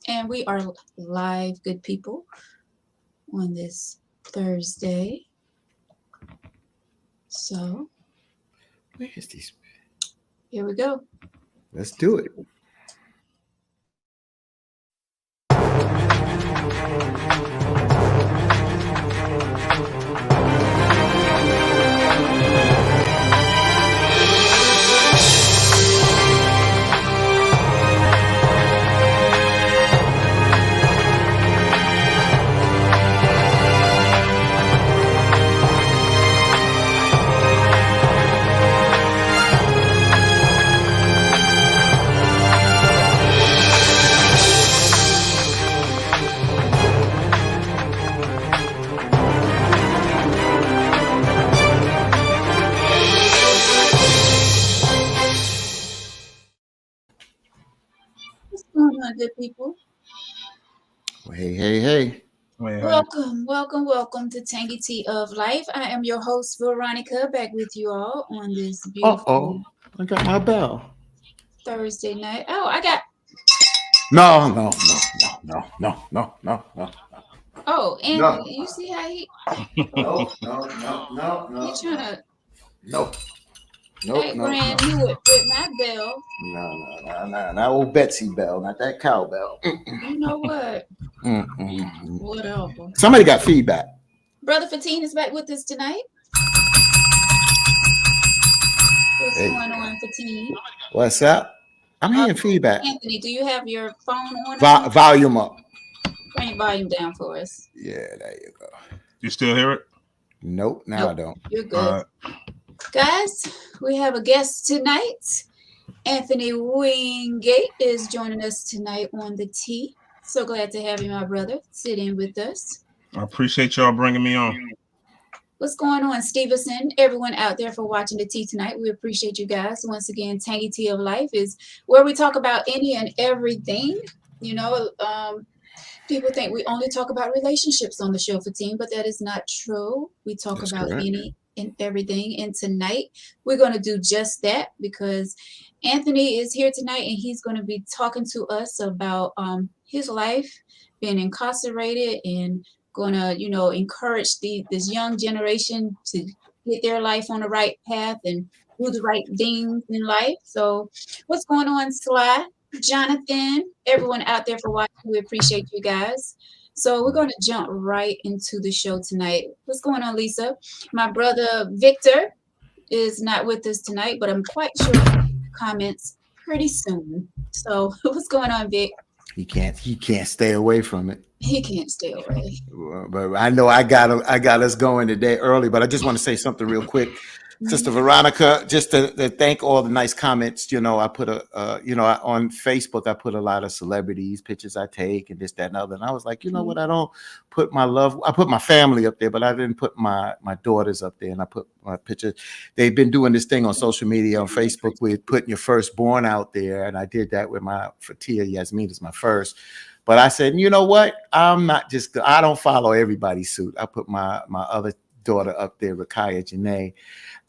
And we are live, good people, on this Thursday. So, where is these? Here we go. Let's do it. What's going on, good people? Well, hey. Welcome to Tangy Tea of Life. I am your host, Veronica, back with you all on this Uh-oh. beautiful I got my bell. Thursday night. Oh, I got. No. Oh, and No. you see how he No. trying to. No. Hey, brand new with my bell. No. Not old Betsy Bell, not that cowbell. You know what? Whatever. Somebody got feedback. Brother Fatine is back with us tonight. What's going on, Fatine? What's up? I'm hearing feedback. Anthony, do you have your phone on? Volume up. Bring your volume down for us. Yeah, there you go. You still hear it? Nope, I don't. You're good. Guys, we have a guest tonight. Anthony Wingate is joining us tonight on the T. So glad to have you, my brother, sit in with us. I appreciate y'all bringing me on. What's going on, Stevenson? Everyone out there for watching the Tea tonight. We appreciate you guys. Once again, Tangy Tea of Life is where we talk about any and everything. You know, people think we only talk about relationships on the show, Fatine, but that is not true. We talk about any and everything. And tonight, we're going to do just that because Anthony is here tonight and he's going to be talking to us about his life, being incarcerated, and going to, encourage this young generation to get their life on the right path and do the right things in life. So what's going on, Sly, Jonathan, everyone out there for watching? We appreciate you guys. So we're going to jump right into the show tonight. What's going on, Lisa? My brother Victor is not with us tonight, but I'm quite sure he'll comments pretty soon. So what's going on, Vic? He can't stay away from it. He can't stay away. But I know I got us going today early, but I just want to say something real quick. Sister Veronica, just to thank all the nice comments. I put on Facebook, I put a lot of celebrities, pictures I take and this, that, and other. And I was like, you know what? I don't put I put my family up there, but I didn't put my daughters up there. And I put my pictures. They've been doing this thing on social media, on Facebook, with putting your firstborn out there. And I did that with my Fatia Yasmin is my first. But I said, you know what? I don't follow everybody's suit. I put my other daughter up there, Rakaya Janae,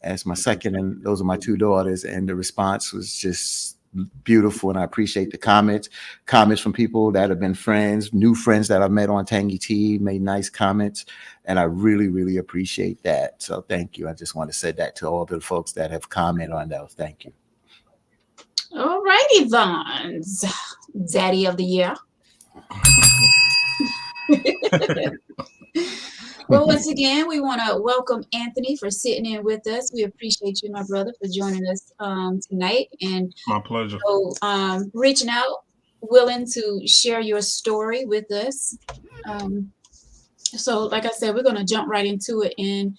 as my second, and those are my two daughters. And the response was just beautiful, and I appreciate the comments from people that have been friends, new friends that I've met on Tangy Tea, made nice comments, and I really, really appreciate that. So thank you. I just want to say that to all the folks that have commented on those. Thank you. All righty, Vons, Daddy of the Year. Well, once again, we want to welcome Anthony for sitting in with us. We appreciate you, my brother, for joining us tonight. And my pleasure. So, reaching out, willing to share your story with us. So, like I said, we're going to jump right into it and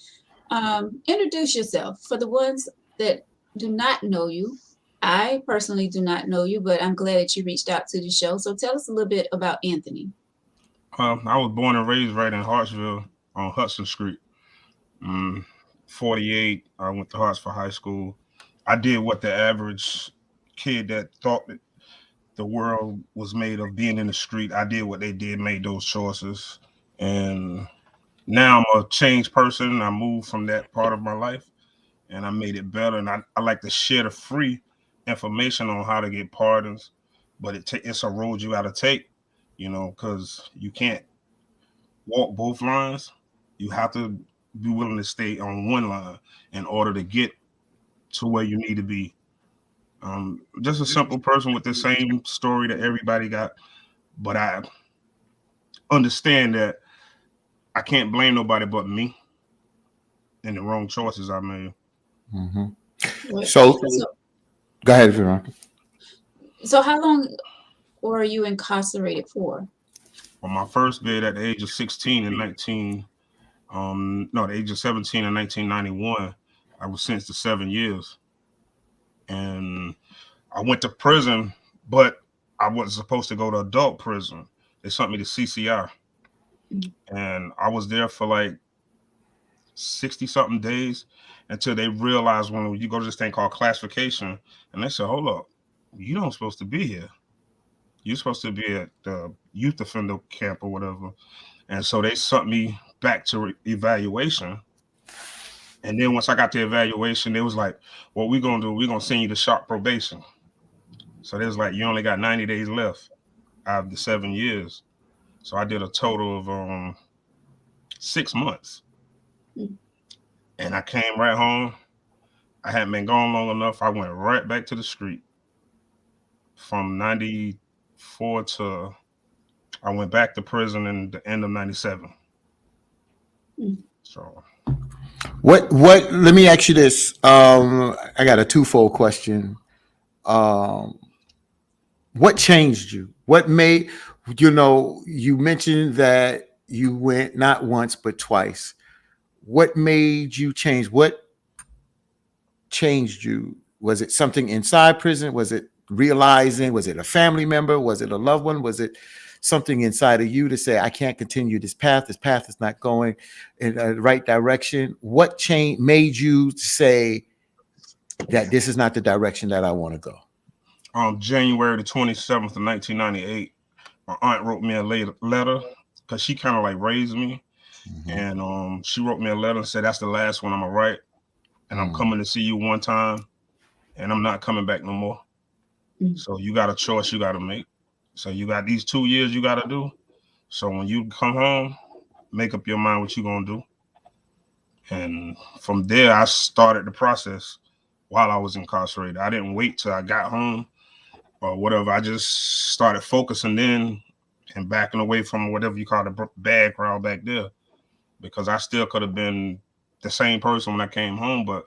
introduce yourself. For the ones that do not know you, I personally do not know you, but I'm glad that you reached out to the show. So tell us a little bit about Anthony. I was born and raised right in Hartsville on Hudson Street. 48, I went to Hartsville High School. I did what the average kid that thought that the world was made of being in the street. I did what they did, made those choices. And now I'm a changed person. I moved from that part of my life and I made it better. And I like to share the free information on how to get pardons, but it's a road you got to take, because you can't walk both lines. You have to be willing to stay on one line in order to get to where you need to be. Just a simple person with the same story that everybody got, but I understand that I can't blame nobody but me and the wrong choices I made. Mm-hmm. What? So So, go ahead, Veronica. so how long were you incarcerated for? On my first bid at the age of 16 and 19, no, the age of 17 in 1991, I was sentenced to 7 years. And I went to prison, but I wasn't supposed to go to adult prison. They sent me to CCI. Mm. And I was there for like 60 something days until they realized when you go to this thing called classification, and they said, hold up, you don't supposed to be here. You're supposed to be at the youth offender camp or whatever. And so they sent me back to evaluation. And then once I got to evaluation, they was like, what we gonna do, we're gonna send you to sharp probation. So they was like, you only got 90 days left out of the 7 years. So I did a total of 6 months. Mm. And I came right home. I hadn't been gone long enough. I went right back to the street from 94 to I went back to prison in the end of 97. Mm. So What let me ask you this. I got a twofold question. Um, what changed you? What made you mentioned that you went not once but twice. What made you change? What changed you? Was it something inside prison? Was it realizing? Was it a family member? Was it a loved one? Was it something inside of you to say, I can't continue this path? This path is not going in the right direction. What change made you say that this is not the direction that I want to go? January the 27th of 1998, my aunt wrote me a letter because she kind of like raised me. Mm-hmm. And she wrote me a letter and said, that's the last one I'm going to write. And I'm coming to see you one time and I'm not coming back no more. Mm. So you got a choice you got to make. So you got these 2 years you got to do. So when you come home, make up your mind what you're going to do. And from there, I started the process while I was incarcerated. I didn't wait till I got home or whatever. I just started focusing then and backing away from whatever you call the bad crowd back there, because I still could have been the same person when I came home. But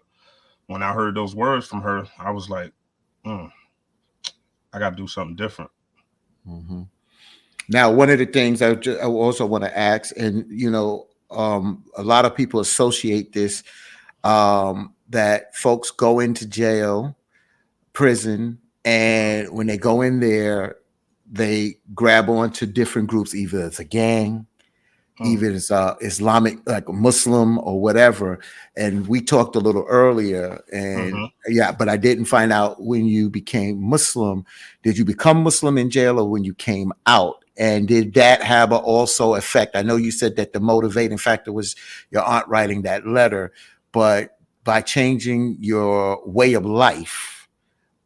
when I heard those words from her, I was like, I got to do something different. Mm-hmm. Now, one of the things I also want to ask, and a lot of people associate this, that folks go into jail, prison, and when they go in there, they grab onto different groups. Either it's a gang, even it's Islamic, like a Muslim or whatever. And we talked a little earlier, and yeah, but I didn't find out when you became Muslim. Did you become Muslim in jail or when you came out? And did that have a also effect? I know you said that the motivating factor was your aunt writing that letter, but by changing your way of life,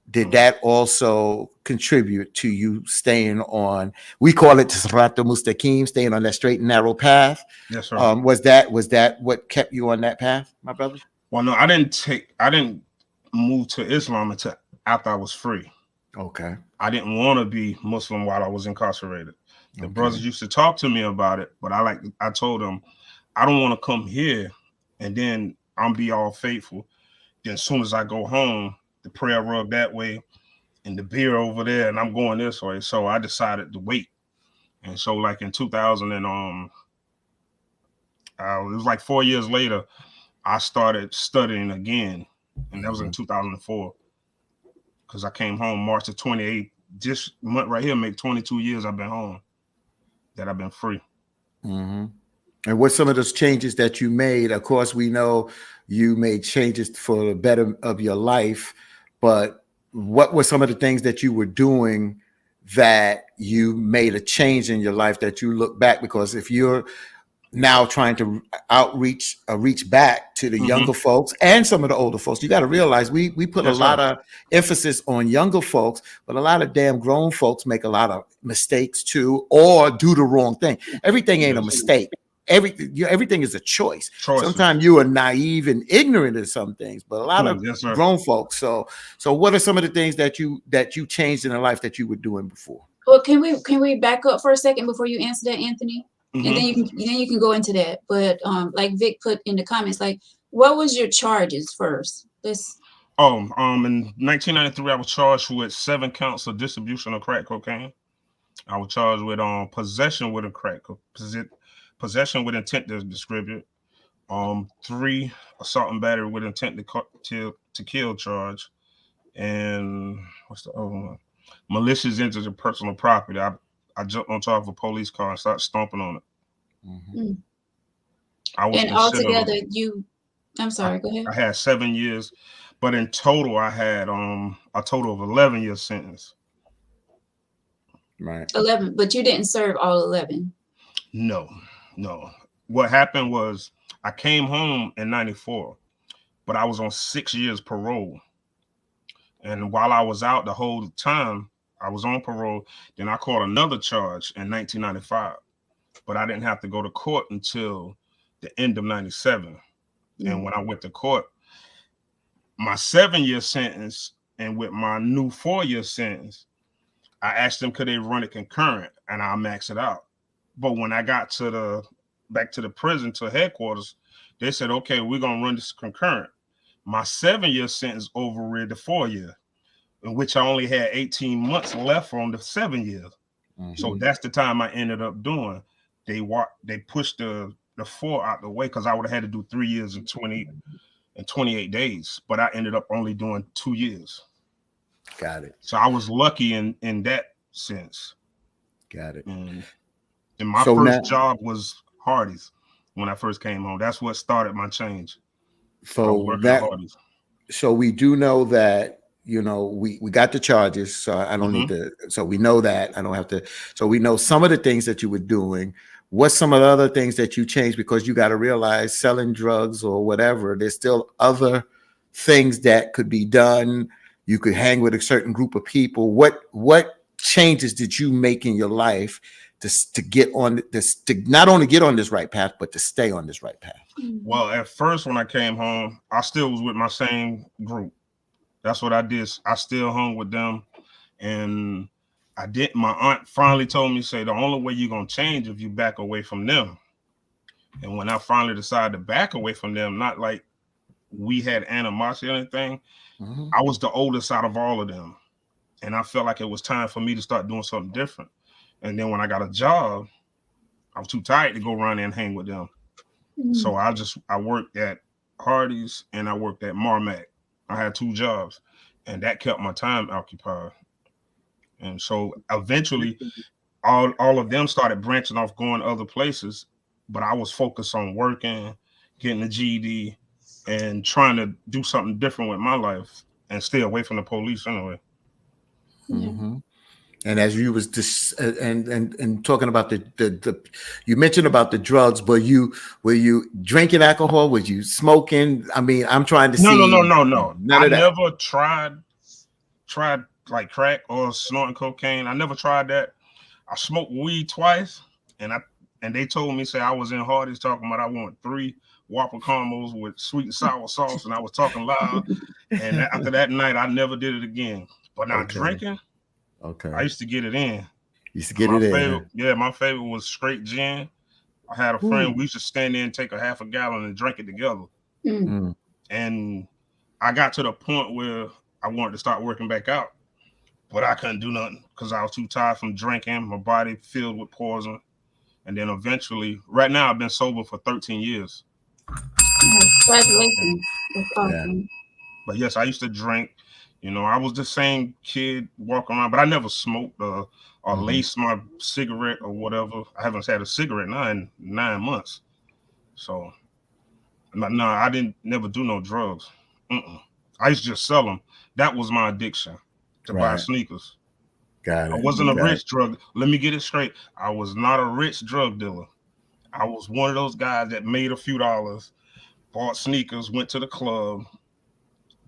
did that also contribute to you staying on, we call it Sirata Mustaqim, staying on that straight and narrow path? Yes, sir. Was that what kept you on that path, my brother? Well, no, I didn't move to Islam until after I was free. Okay. I didn't want to be Muslim while I was incarcerated. The Okay. brothers used to talk to me about it, but I told them, I don't want to come here and then I'm be all faithful. Then as soon as I go home, the prayer rug that way and the beer over there, and I'm going this way. So I decided to wait. And so like in 2000 and it was like 4 years later, I started studying again, and that was in 2004 because I came home March the 28th. This month right here make 22 years I've been home, that I've been free. Mm-hmm. And what some of those changes that you made? Of course, we know you made changes for the better of your life, but what were some of the things that you were doing that you made a change in your life that you look back? Because if you're now trying to reach back to the younger folks and some of the older folks. You got to realize we put a Yes, lot sir. of emphasis on younger folks, but a lot of damn grown folks make a lot of mistakes too, or do the wrong thing. Everything ain't a Yes. mistake. Everything is a choice. Choices. Sometimes you are naive and ignorant of some things, but a lot of Yes, sir. grown folks. So what are some of the things that you changed in their life that you were doing before? Well, can we back up for a second before you answer that, Anthony? And then Mm-hmm. you can go into that. But like Vic put in the comments, like, what was your charges first? Let's. Oh, in 1993, I was charged with 7 counts of distribution of crack cocaine. I was charged with possession with a possession with intent to distribute. 3 assault and battery with intent to kill charge, and what's the other one? Malicious injury to personal property. I jumped on top of a police car and started stomping on it. Mm. I was And considered. altogether, I'm sorry. Go ahead. I had 7 years, but in total, I had a total of 11 year sentence. Right. 11, but you didn't serve all 11. No. What happened was I came home in '94, but I was on 6 years parole. And while I was out the whole time, I was on parole. Then I caught another charge in 1995, but I didn't have to go to court until the end of '97. And when I went to court, my 7 year sentence and with my new 4 year sentence, I asked them could they run it concurrent, and I'll max it out. But when I got back to the prison to headquarters, they said, okay, we're gonna run this concurrent. My 7 year sentence overrid the 4 year, in which I only had 18 months left on the 7 years. So that's the time I ended up doing. They pushed the 4 out the way because I would have had to do 3 years and 28 days, but I ended up only doing 2 years. Got it. So I was lucky in that sense. Got it. And my So first now, job was Hardee's when I first came home. That's what started my change. I was so working at that Hardee's. so we do know that, we got the charges, so I don't need to, so we know that I don't have to, so we know some of the things that you were doing. What's some of the other things that you changed? Because you got to realize selling drugs or whatever, there's still other things that could be done. You could hang with a certain group of people. What changes did you make in your life to get on this, to not only get on this right path, but to stay on this right path? Well, at first when I came home, I still was with my same group. That's what I did. I still hung with them. And my aunt finally told me, say, the only way you're going to change if you back away from them. And when I finally decided to back away from them, not like we had animosity or anything, I was the oldest out of all of them. And I felt like it was time for me to start doing something different. And then when I got a job, I was too tired to go around there and hang with them. So I worked at Hardee's and I worked at Marmac. I had 2 jobs, and that kept my time occupied. And so eventually, all of them started branching off, going other places. But I was focused on working, getting the GED, and trying to do something different with my life and stay away from the police anyway. And as you was and talking about the you mentioned about the drugs, but were you drinking alcohol? Was you smoking? I mean, I'm trying to No. see. I None of that. never tried like crack or snorting cocaine. I never tried that. I smoked weed twice, and they told me, say, I was in Hardee's talking about I want 3 Whopper caramels with sweet and sour sauce, and I was talking loud. And after that night, I never did it again. But now drinking, I used to get it in. Used to get it in. My favorite was straight gin. I had a friend, we used to stand there and take a half a gallon and drink it together. And I got to the point where I wanted to start working back out, but I couldn't do nothing because I was too tired from drinking. My body filled with poison. And then eventually, right now, I've been sober for 13 years. Congratulations. That's awesome. But yes, I used to drink. I was the same kid walking around, but I never smoked or laced my cigarette or whatever. I haven't had a cigarette now in 9 months. So, no, I didn't never do no drugs. I used to just sell them. That was my addiction, to buy sneakers. Got it. I wasn't a rich drug. Let me get it straight. I was not a rich drug dealer. I was one of those guys that made a few dollars, bought sneakers, went to the club,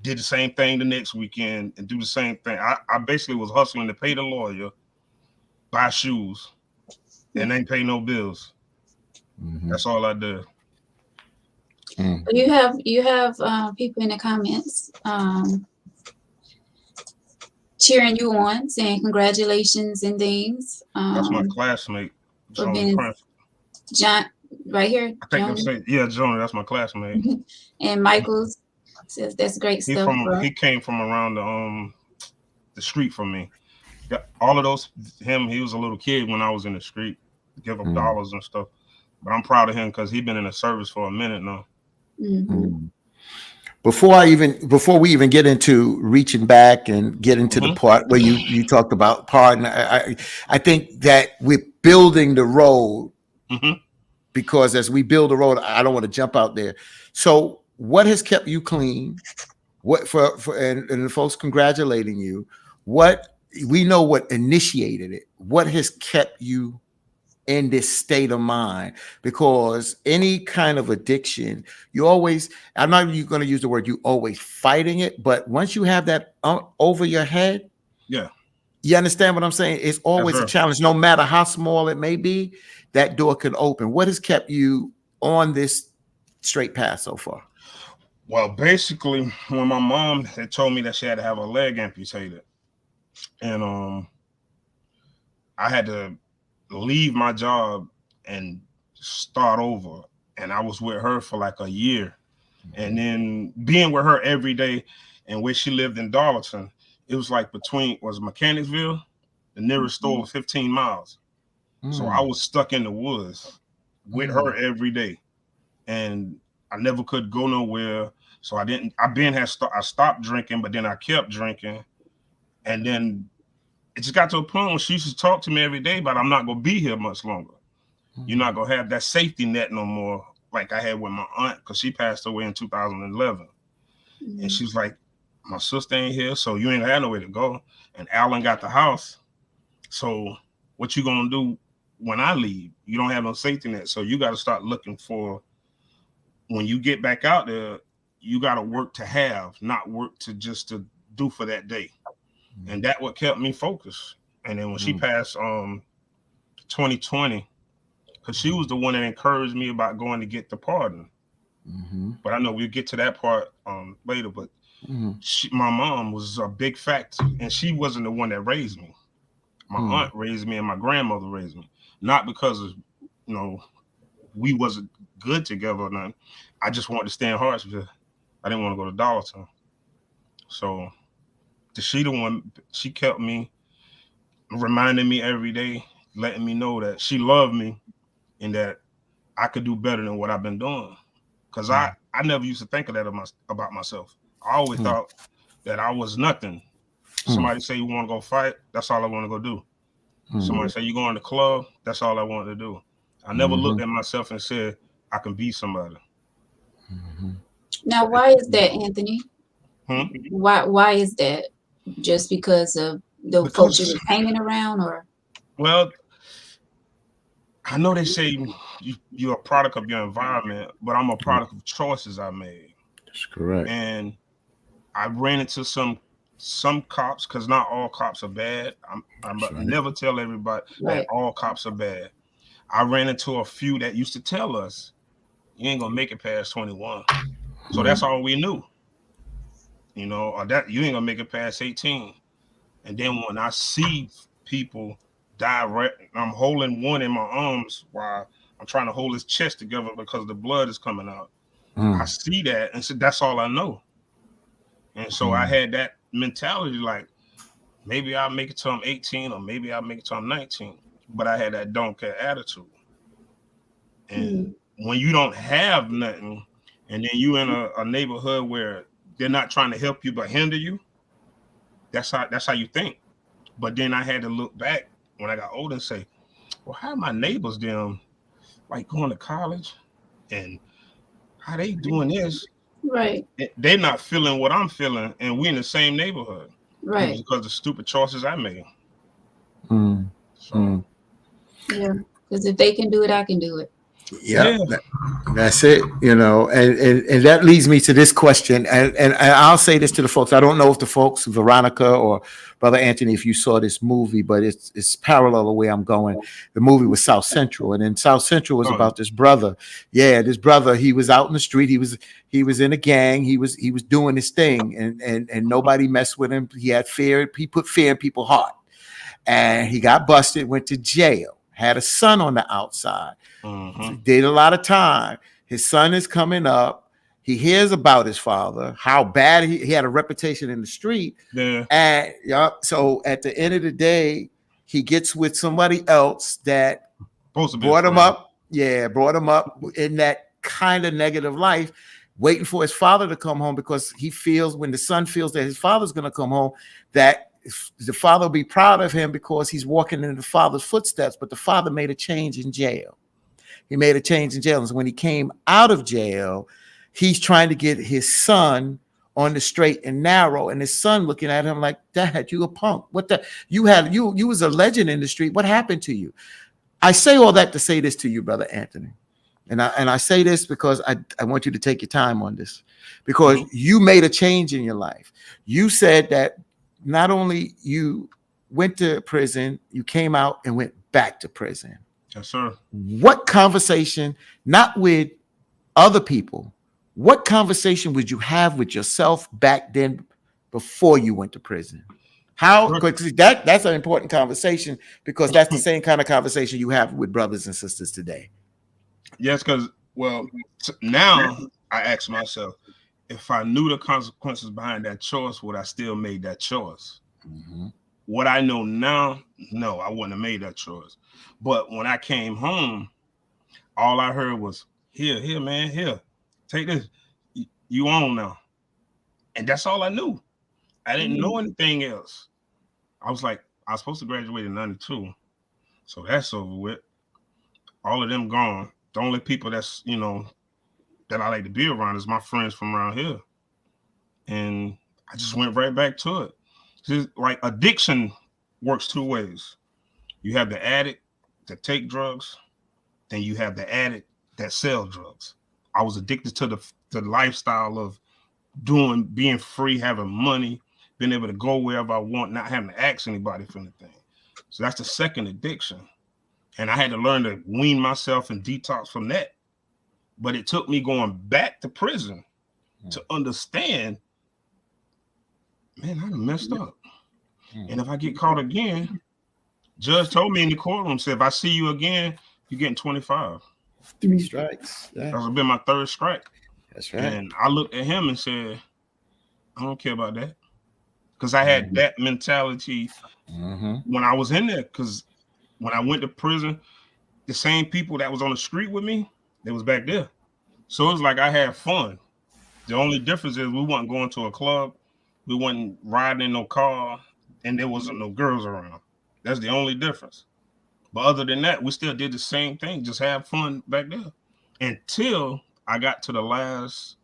did the same thing the next weekend, and do the same thing. I basically was hustling to pay the lawyer, buy shoes, and ain't pay no bills. Mm-hmm. That's all I did. Mm. You have people in the comments cheering you on, saying congratulations and things That's my classmate, for Jonah being Prince. John right here, I think they'll Jonah. say, yeah, Jonah, that's my classmate. And Michaels says that's great stuff, bro. He came from around the street from me. All of those he was a little kid when I was in the street, give up dollars and stuff. But I'm proud of him because he's been in the service for a minute now. Mm-hmm. Before we even get into reaching back and get into the part where you talked about pardon, I think that we're building the road because as we build the road, I don't want to jump out there. So what has kept you clean? What and the folks congratulating you? What we know what initiated it. What has kept you in this state of mind? Because any kind of addiction, you always, I'm not going to use the word you always fighting it, but once you have that over your head, yeah, you understand what I'm saying? It's always a challenge, no matter how small it may be, that door can open. What has kept you on this straight path so far? Well, basically, when my mom had told me that she had to have her leg amputated, and I had to leave my job and start over, and I was with her for like a year, and then being with her every day, and where she lived in Darlington, it was like was Mechanicsville, the nearest store was 15 miles, so I was stuck in the woods with her every day, and I never could go nowhere. So I stopped drinking, but then I kept drinking. And then it just got to a point when she used to talk to me every day about I'm not going to be here much longer. You're not going to have that safety net no more like I had with my aunt because she passed away in 2011. And she was like, my sister ain't here, so you ain't had nowhere to go. And Alan got the house. So what you going to do when I leave? You don't have no safety net. So you got to start looking for, when you get back out there, you got to work to have, not work to just to do for that day. And that what kept me focused. And then when she passed 2020, because she was the one that encouraged me about going to get the pardon. But I know we'll get to that part later. But my mom was a big factor, and she wasn't the one that raised me. My aunt raised me, and my grandmother raised me. Not because of, we wasn't good together or nothing. I just wanted to stay in Hartsville. I didn't want to go to Darlington. So she kept me, reminding me every day, letting me know that she loved me and that I could do better than what I've been doing. Because I never used to think of that about myself. I always thought that I was nothing. Somebody say you want to go fight, that's all I want to go do. Somebody say you going to the club, that's all I wanted to do. I never looked at myself and said I can be somebody. Now, why is that, Anthony? Why is that? Just because of the folks you were hanging around, or? Well, I know they say you're a product of your environment, but I'm a product of choices I made. That's correct. And I ran into some cops, because not all cops are bad. I'm never tell everybody that all cops are bad. I ran into a few that used to tell us, you ain't gonna make it past 21. So that's all we knew. Or that you ain't gonna make it past 18. And then when I see people die, I'm holding one in my arms while I'm trying to hold his chest together because the blood is coming out. I see that and said, that's all I know. And so I had that mentality, like, maybe I'll make it till I'm 18 or maybe I'll make it till I'm 19. But I had that don't care attitude. And when you don't have nothing, and then you in a neighborhood where they're not trying to help you but hinder you, that's how you think. But then I had to look back when I got older and say, well, how my neighbors them like going to college and how they doing this? Right. They're not feeling what I'm feeling, and we in the same neighborhood. Right. Because of the stupid choices I made. Yeah, because if they can do it, I can do it. Yeah, Yeah. that's it. And that leads me to this question, and I'll say this to the folks. I don't know if the folks, Veronica or Brother Anthony, if you saw this movie, but it's parallel the way I'm going. The movie was South Central, and then South Central was Oh, about this brother. Yeah, this brother. He was out in the street. He was in a gang. He was doing his thing, and nobody messed with him. He had fear. He put fear in people's heart, and he got busted. Went to jail. Had a son on the outside, did a lot of time. His son is coming up. He hears about his father, how bad he had a reputation in the street. yeah. And yeah, so at the end of the day, he gets with somebody else that Supposed to be a brought him friend. up. Yeah, brought him up in that kind of negative life, waiting for his father to come home because he feels when the son feels that his father's going to come home, that the father will be proud of him because he's walking in the father's footsteps. But the father made a change in jail. He made a change in jail. And so when he came out of jail, he's trying to get his son on the straight and narrow. And his son looking at him like, Dad, you a punk. What the you was a legend in the street. What happened to you? I say all that to say this to you, Brother Anthony. And I say this because I want you to take your time on this. Because you made a change in your life. You said that not only you went to prison, you came out and went back to prison. Yes, sir. What conversation, not with other people, what conversation would you have with yourself back then before you went to prison? How? Because that's an important conversation because that's the same kind of conversation you have with brothers and sisters today. Yes, because now I ask myself, if I knew the consequences behind that choice, would I still made that choice? Mm-hmm. What I know now, no, I wouldn't have made that choice. But when I came home, all I heard was, here, man, here, take this. You on now. And that's all I knew. I didn't know anything else. I was like, I was supposed to graduate in 92. So that's over with. All of them gone. The only people that I like to be around is my friends from around here. And I just went right back to it. Just like addiction works two ways. You have the addict that take drugs, then you have the addict that sell drugs. I was addicted to the lifestyle of being free, having money, being able to go wherever I want, not having to ask anybody for anything. So that's the second addiction. And I had to learn to wean myself and detox from that. But it took me going back to prison to understand, man, I done messed up. And if I get caught again, judge told me in the courtroom, said, if I see you again, you're getting 25. 3 strikes. Yeah. That would been my third strike. That's right. And I looked at him and said, I don't care about that. Because I had that mentality when I was in there. Because when I went to prison, the same people that was on the street with me, they was back there. So it was like I had fun. The only difference is we wasn't going to a club. We wasn't riding in no car. And there wasn't no girls around. That's the only difference. But other than that, we still did the same thing. Just have fun back there. Until I got to the last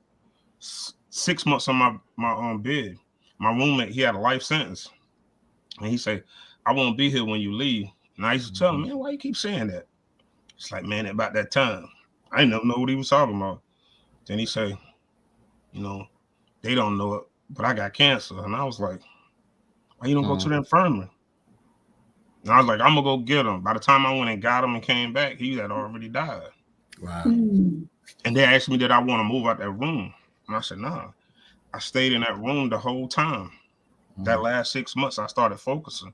6 months on my bed. My roommate, he had a life sentence. And he said, I won't be here when you leave. And I used to tell him, man, why you keep saying that? It's like, man, about that time. I didn't know what he was talking about. Then he said, they don't know it, but I got cancer. And I was like, why you don't go to the infirmary? And I was like, I'm going to go get him. By the time I went and got him and came back, he had already died. Wow. And they asked me, did I want to move out that room? And I said, nah. I stayed in that room the whole time. That last 6 months, I started focusing.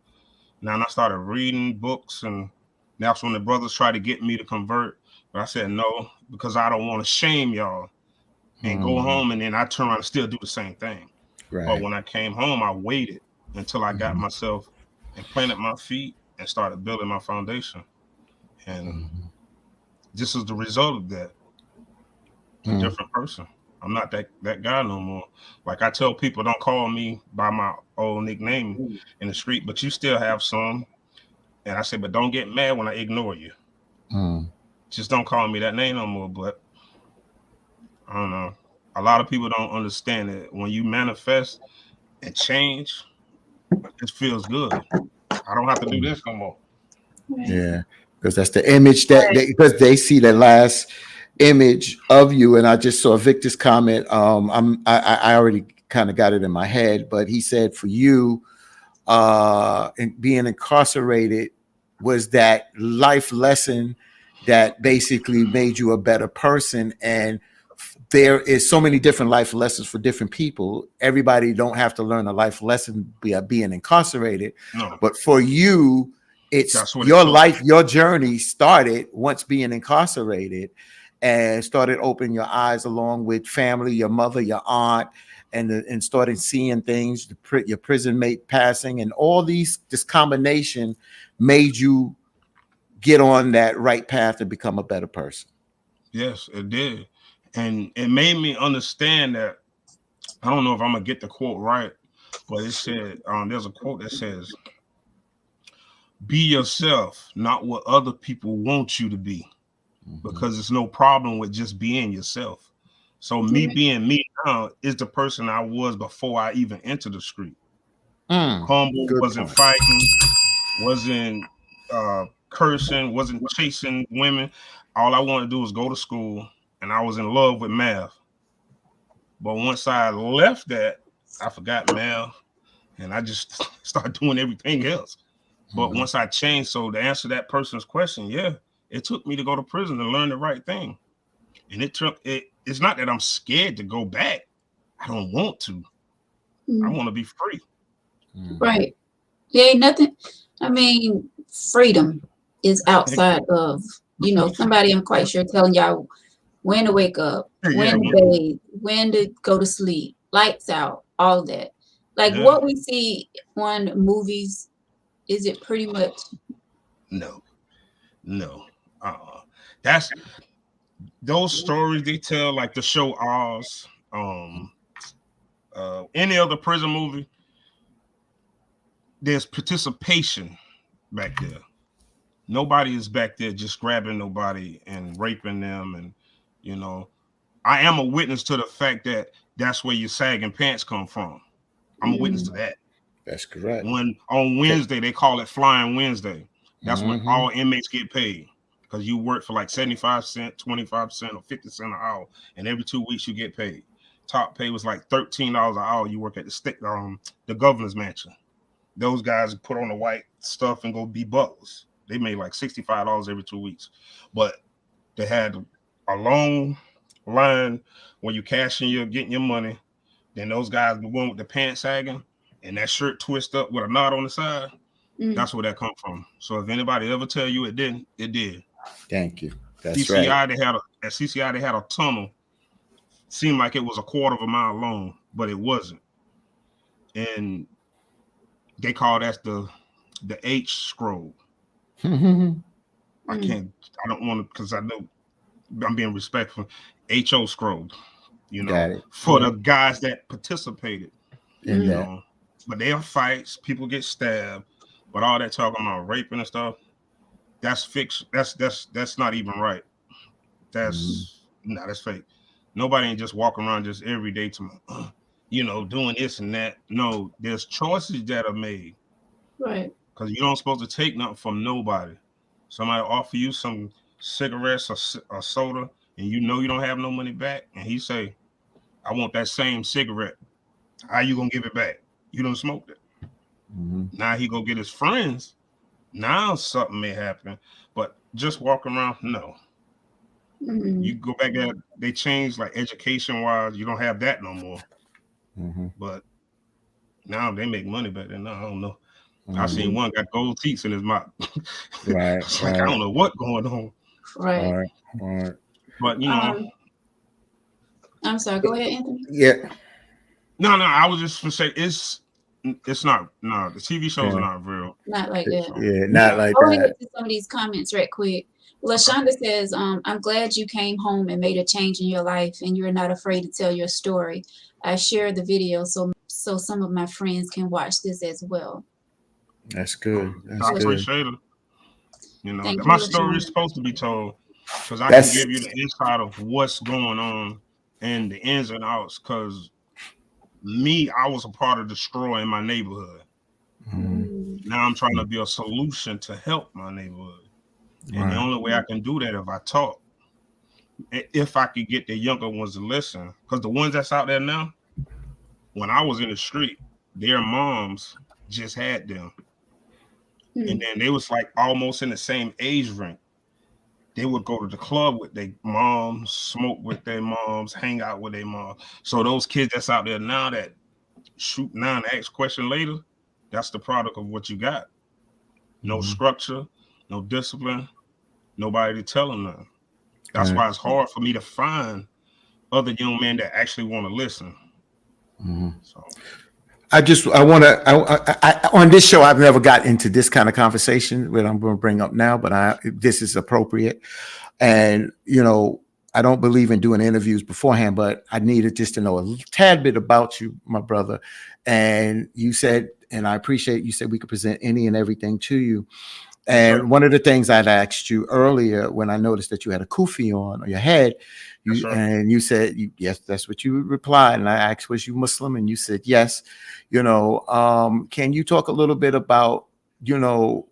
Now I started reading books, and that's when the brothers tried to get me to convert. But I said no, because I don't want to shame y'all and go home, and then I turn around and still do the same thing. Right. But when I came home, I waited until I got myself and planted my feet and started building my foundation. And this is the result of that. A different person. I'm not that guy no more. Like I tell people, don't call me by my old nickname in the street, but you still have some. And I say, but don't get mad when I ignore you. Just don't call me that name no more. But I don't know. A lot of people don't understand that when you manifest and change, it feels good. I don't have to do this no more. Yeah. because that's the image that Right. because they see the last image of you. And I just saw Victor's comment. I already kind of got it in my head, but he said for you, and being incarcerated was that life lesson that basically made you a better person. And there is so many different life lessons for different people. Everybody don't have to learn a life lesson by being incarcerated, No, but for you, it's that's what it your took. life, your journey started once being incarcerated and started opening your eyes along with family, your mother, your aunt, and started seeing things, your prison mate passing, and all this combination made you get on that right path to become a better person. Yes, it did. And it made me understand that I don't know if I'm gonna get the quote right, but it said there's a quote that says, "Be yourself, not what other people want you to be, Mm-hmm. because there's no problem with just being yourself." So me Right. being me now is the person I was before I even entered the street. Humble, Good wasn't point. fighting, wasn't cursing, wasn't chasing women. All I wanted to do was go to school, and I was in love with math. But once I left that, I forgot math, and I just started doing everything else. But Mm-hmm. once I changed, so to answer that person's question, yeah, it took me to go to prison to learn the right thing. And it took it. It's not that I'm scared to go back. I don't want to. I Mm. want to be free. Mm-hmm. Right. There ain't nothing. I mean, freedom is outside of, somebody I'm quite sure telling y'all when to wake up, when Yeah, to bathe, when to go to sleep, lights out, all that. Like yeah. what we see on movies, is it pretty much? No, no. That's those stories they tell, like the show Oz, any other prison movie. There's participation back there. Nobody is back there just grabbing nobody and raping them, and you know, I am a witness to the fact that that's where your sagging pants come from. I'm a witness to Mm, that. That's correct. When on Okay. Wednesday they call it Flying Wednesday. That's when Mm-hmm. all inmates get paid because you work for like 75 cents, 25 cents, or 50 cents an hour, and every 2 weeks you get paid. Top pay was like $13 an hour. You work at the governor's mansion. Those guys put on the white stuff and go be butlers. They made like $65 every 2 weeks, but they had a long line when you cash in, you're getting your money. Then those guys, the one with the pants sagging and that shirt twist up with a knot on the side, mm, that's where that come from. So if anybody ever tell you it didn't, it did. Thank you. That's right. CCI they had a tunnel. Seemed like it was a quarter of a mile long, but it wasn't. And they call that the H scroll. Mm-hmm. I mm, can't. I don't want to because I know I'm being respectful. HO scroll. Got it. For the Yep. guys that participated. In You mm, that. know, but there are fights. People get stabbed. But all that talking about raping and stuff, that's fiction. That's not even right. Mm-hmm. That's fake. Nobody ain't just walking around just every day to doing this and that. No, there's choices that are made right. because you don't supposed to take nothing from nobody. Somebody offer you some cigarettes or soda, and you don't have no money back, and he say, "I want that same cigarette." How you gonna give it back? You don't smoke it. Mm-hmm. Now he go get his friends. Now something may happen, but just walk around, no. Mm, You go back there, they changed like education wise. You don't have that no more. Mm-hmm. But now they make money back then. No, I don't know. I seen Mm-hmm. mm, one got gold teeth in his mouth. Right. It's like I Right. don't know what going on. right. Right. Right. But Um, I'm sorry. Go ahead, Anthony. Yeah. no. I was just gonna say it's not no. The TV shows are Yeah. not real. Not like that. So Yeah. Okay, Not like I want to that. get to some of these comments right quick. okay. LaShonda says, I'm glad you came home and made a change in your life and you're not afraid to tell your story. I shared the video so some of my friends can watch this as well. That's good. I That's La- good. appreciate it. Thank My you, story is LaShonda. supposed to be told because I can That's give you the insight of what's going on and the ins and outs. Because me, I was a part of destroying my neighborhood. Mhm. Mm, Now I'm trying to be a solution to help my neighborhood. And the Right. only way I can do that if I talk, if I could get the younger ones to listen, because the ones that's out there now, when I was in the street, their moms just had them, and Mm. then they was like almost in the same age range. They would go to the club with their moms, smoke with their moms, hang out with their moms. So those kids that's out there now that shoot now and ask question later, that's the product of what you got. No Mhm. structure, no discipline, nobody to tell them nothing. That's Right. why it's hard for me to find other young men that actually want to listen. Mhm. So I want to, on this show, I've never got into this kind of conversation that I'm going to bring up now, but this is appropriate. And, I don't believe in doing interviews beforehand, but I needed just to know a tad bit about you, my brother. And you said, and I appreciate you said we could present any and everything to you. yes, sir. And one of the things I'd asked you earlier when I noticed that you had a kufi on your head, Yes, sir. you said yes, that's what you replied. And I asked, was you Muslim? And you said yes. Can you talk a little bit about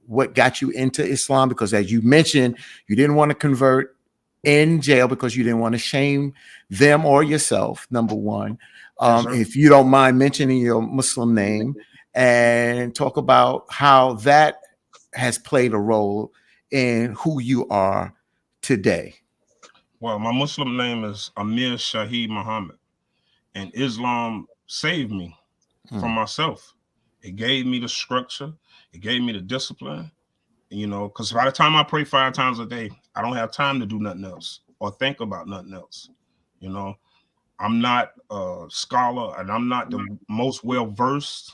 what got you into Islam? Because as you mentioned, you didn't want to convert in jail because you didn't want to shame them or yourself. Number one, Yes, sir. if you don't mind mentioning your Muslim name and talk about how that has played a role in who you are today. Well, my Muslim name is Amir Shaheed Muhammad, and Islam saved me from Mm, myself. It gave me the structure, it gave me the discipline, because by the time I pray 5 times a day, I don't have time to do nothing else or think about nothing else. You know, I'm not a scholar and I'm not the most well versed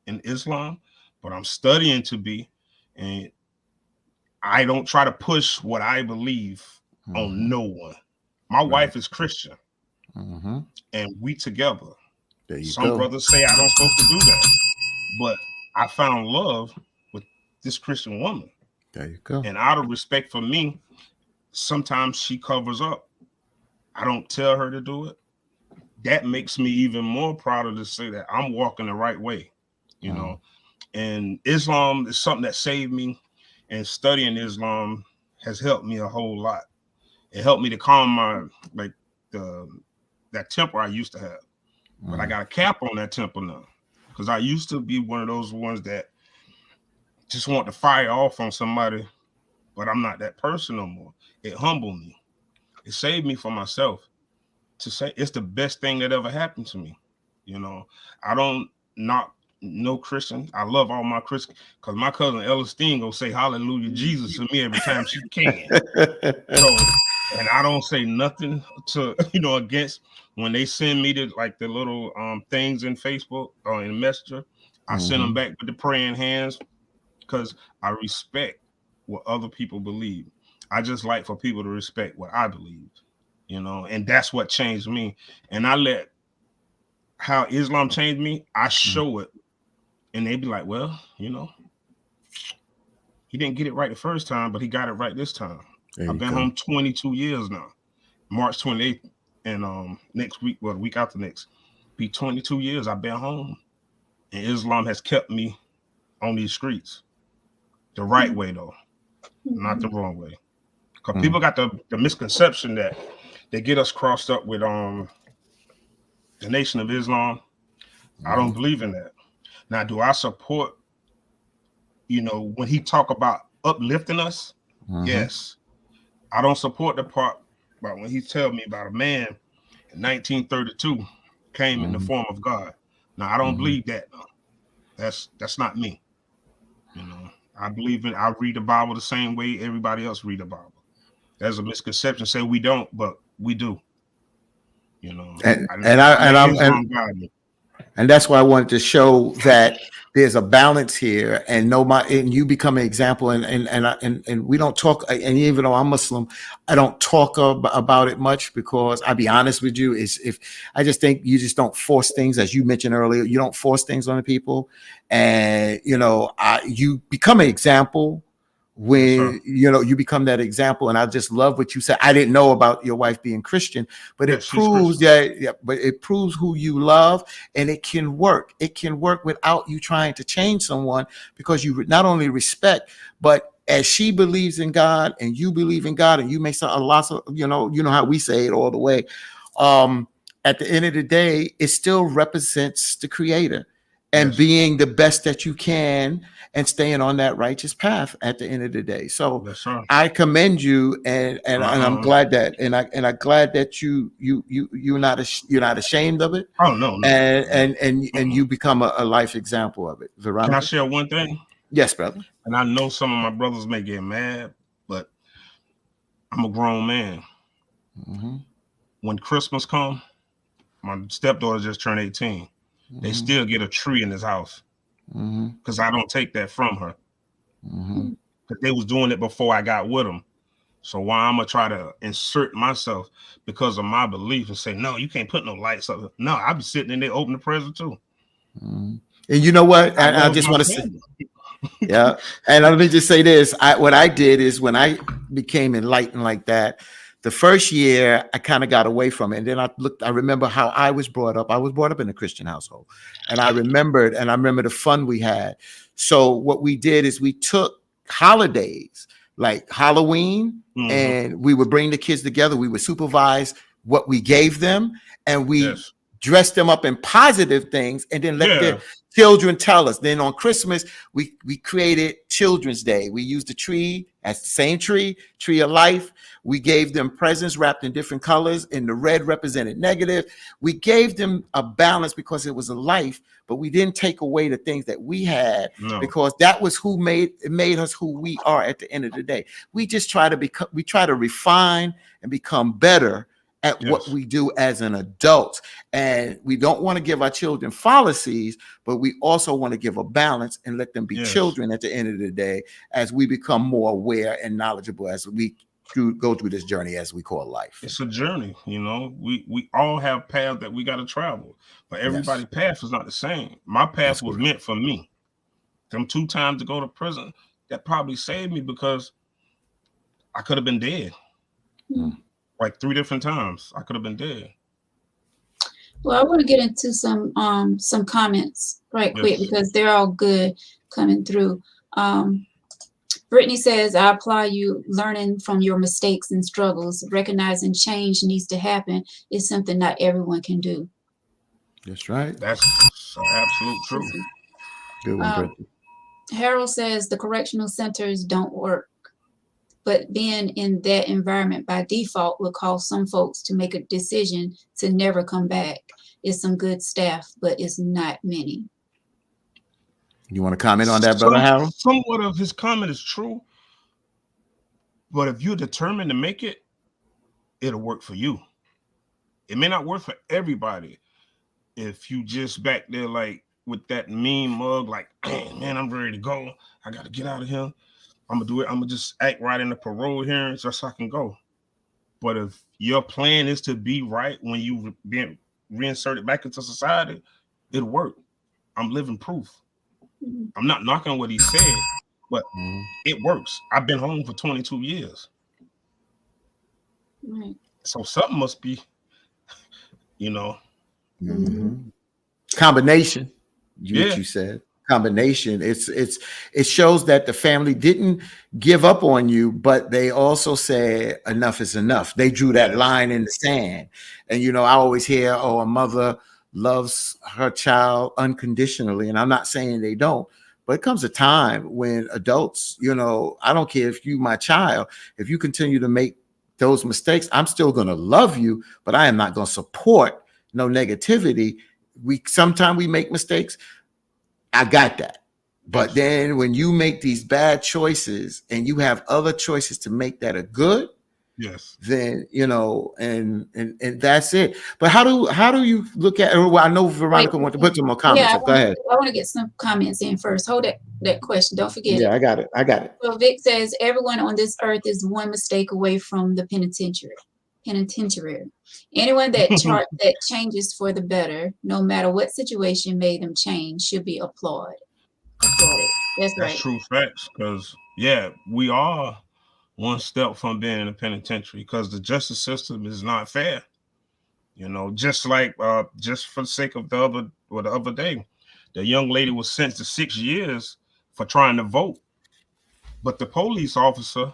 in Islam, but I'm studying to be, and I don't try to push what I believe on mhm. no one. My Right. wife is Christian, Hmm. and we together. There you Some go. brothers say I don't supposed to do that, but I found love with this Christian woman, There you go. and out of respect for me, sometimes she covers up. I don't tell her to do it. That makes me even more prouder to say that I'm walking the right way, you Mm, know. And Islam is something that saved me, and studying Islam has helped me a whole lot. It helped me to calm my like the that temper I used to have, but I mm, got a cap on that temper now because I used to be one of those ones that just want to fire off on somebody, but I'm not that person no more. It humbled me. It saved me from myself. To say it's the best thing that ever happened to me. You know, I don't not no Christian. I love all my Christians because my cousin Elistine go say Hallelujah Jesus to me every time she can. So, and I don't say nothing to against when they send me the little things in Facebook or in Messenger. I send them mhm, back with the praying hands because I respect what other people believe. I just like for people to respect what I believe, and that's what changed me. And I let how Islam changed me, I mm. show it, and they be like, well, he didn't get it right the first time, but he got it right this time. There I've you been go. home 22 years now. March 28th, and next week, well, the week after next, be 22 years I've been home, and Islam has kept me on these streets the right way though, not the wrong way. Because Mm, people got the misconception that they get us crossed up with the Nation of Islam. I don't mhm, believe in that. Now, do I support, when he talk about uplifting us? mhm, Yes. I don't support the part about when he tell me about a man in 1932 came in the mhm, form of God. Now, I don't mhm. believe that. That's not me. I read the Bible the same way everybody else read the Bible. There's a misconception say we don't, but we do. You know, And I and I I let and I'm Islam guide me. and that's why I wanted to show that there's a balance here, and and you become an example, and we don't talk, and even though I'm Muslim, I don't talk about it much because I'll be honest with you, is if I just think you just don't force things, as you mentioned earlier, you don't force things on the people, and you become an example Yes, sir. when you become that example. And I just love what you said. I didn't know about your wife being Christian, but Yes, it she's proves Christian. that, yeah, but it proves who you love, and it can work. It can work without you trying to change someone, because you not only respect, but as she believes in God and you believe in God and you make some a lot of, you know how we say it all the way. Um, at the end of the day, it still represents the creator and Yes. being the best that you can and staying on that righteous path at the end of the day. So Yes, sir. I commend you, and I'm Uh, glad that, and I glad that you're not ashamed of it, oh no, no. and Mm-mm. you become a life example of it. Can I Veronica? share one thing? Yes, brother. And I know some of my brothers may get mad, but I'm a grown man. Mm-hmm, When Christmas come, my stepdaughter just turned 18. They mm-hmm, still get a tree in this house mm-hmm, because I don't take that from her. mm-hmm. Because they was doing it before I got with them. So why I'm gonna try to insert myself because of my belief and say, no, you can't put no lights up. No, I'll be sitting in there open the present too. Mm-hmm. And you know what? I I love just my want to say, family. yeah. And let me just say this. What I did is when I became enlightened like that, the first year I kind of got away from it. And then I remember how I was brought up. I was brought up in a Christian household. And I remember the fun we had. So what we did is we took holidays like Halloween Mm-hmm. and we would bring the kids together. We would supervise what we gave them and we Yes. dress them up in positive things and then let their Yeah. children tell us. Then on Christmas, we created Children's Day. We used the tree as the same tree of life. We gave them presents wrapped in different colors, and the red represented negative. We gave them a balance because it was a life, but we didn't take away the things that we had No. because that was who made us who we are at the end of the day. We just try to refine and become better at what Yes. we do as an adult. And we don't want to give our children fallacies, but we also want to give a balance and let them be Yes. children at the end of the day as we become more aware and knowledgeable as we go through this journey as we call life. It's a journey, you know. We all have paths that we got to travel, but Yes, everybody's path is not the same. My path that's was correct. meant for me. Them 2 times to go to prison, that probably saved me because I could have been dead. Mm. Like 3 different times, I could have been dead. Well, I want to get into some comments right quick Yes. because they're all good coming through. Um, Brittany says, I applaud you learning from your mistakes and struggles. Recognizing change needs to happen is something not everyone can do. That's right. That's absolute truth. Good one, Um, Brittany. Harold says the correctional centers don't work, but being in that environment by default will cause some folks to make a decision to never come back. It's some good staff, but it's not many. You want to comment on that, brother Harold? Somewhat of his comment is true, but if you're determined to make it, it'll work for you. It may not work for everybody. If you just back there like with that mean mug, like, man, I'm ready to go. I got to get out of here. I'm gonna do it. I'm gonna just act right in the parole hearing just so I can go. But if your plan is to be right when you being reinserted back into society, it'll work. I'm living proof. Mhm. I'm not knocking what he said, but Mhm. it works. I've been home for 22 years. Right. So something must be, you know, Mhm. Mhm. Combination, what yeah, you said. Combination. It shows that the family didn't give up on you, but they also said enough is enough. They drew that yes, line in the sand. And I always hear, oh, a mother loves her child unconditionally. And I'm not saying they don't, but it comes a time when adults, I don't care if you my child, if you continue to make those mistakes, I'm still gonna love you, but I am not gonna support no negativity. We sometimes we make mistakes. I got that. But yes, then when you make these bad choices and you have other choices to make that a good, yes. then and that's it. But how do you look at, well, I know Wait, Veronica wants to put some more yeah, comments up. Go ahead. I want to get some comments in first. Hold that question. Don't forget Yeah, it. I got it. I got it. So Vic says everyone on this earth is one mistake away from the penitentiary. Penitentiary. Anyone that changes for the better, no matter what situation made them change, should be applauded. Applauded. That's That's right. true facts. Because yeah, we are one step from being in a penitentiary because the justice system is not fair. You know, just like just for the sake of the other day, the young lady was sentenced to 6 years for trying to vote, But the police officer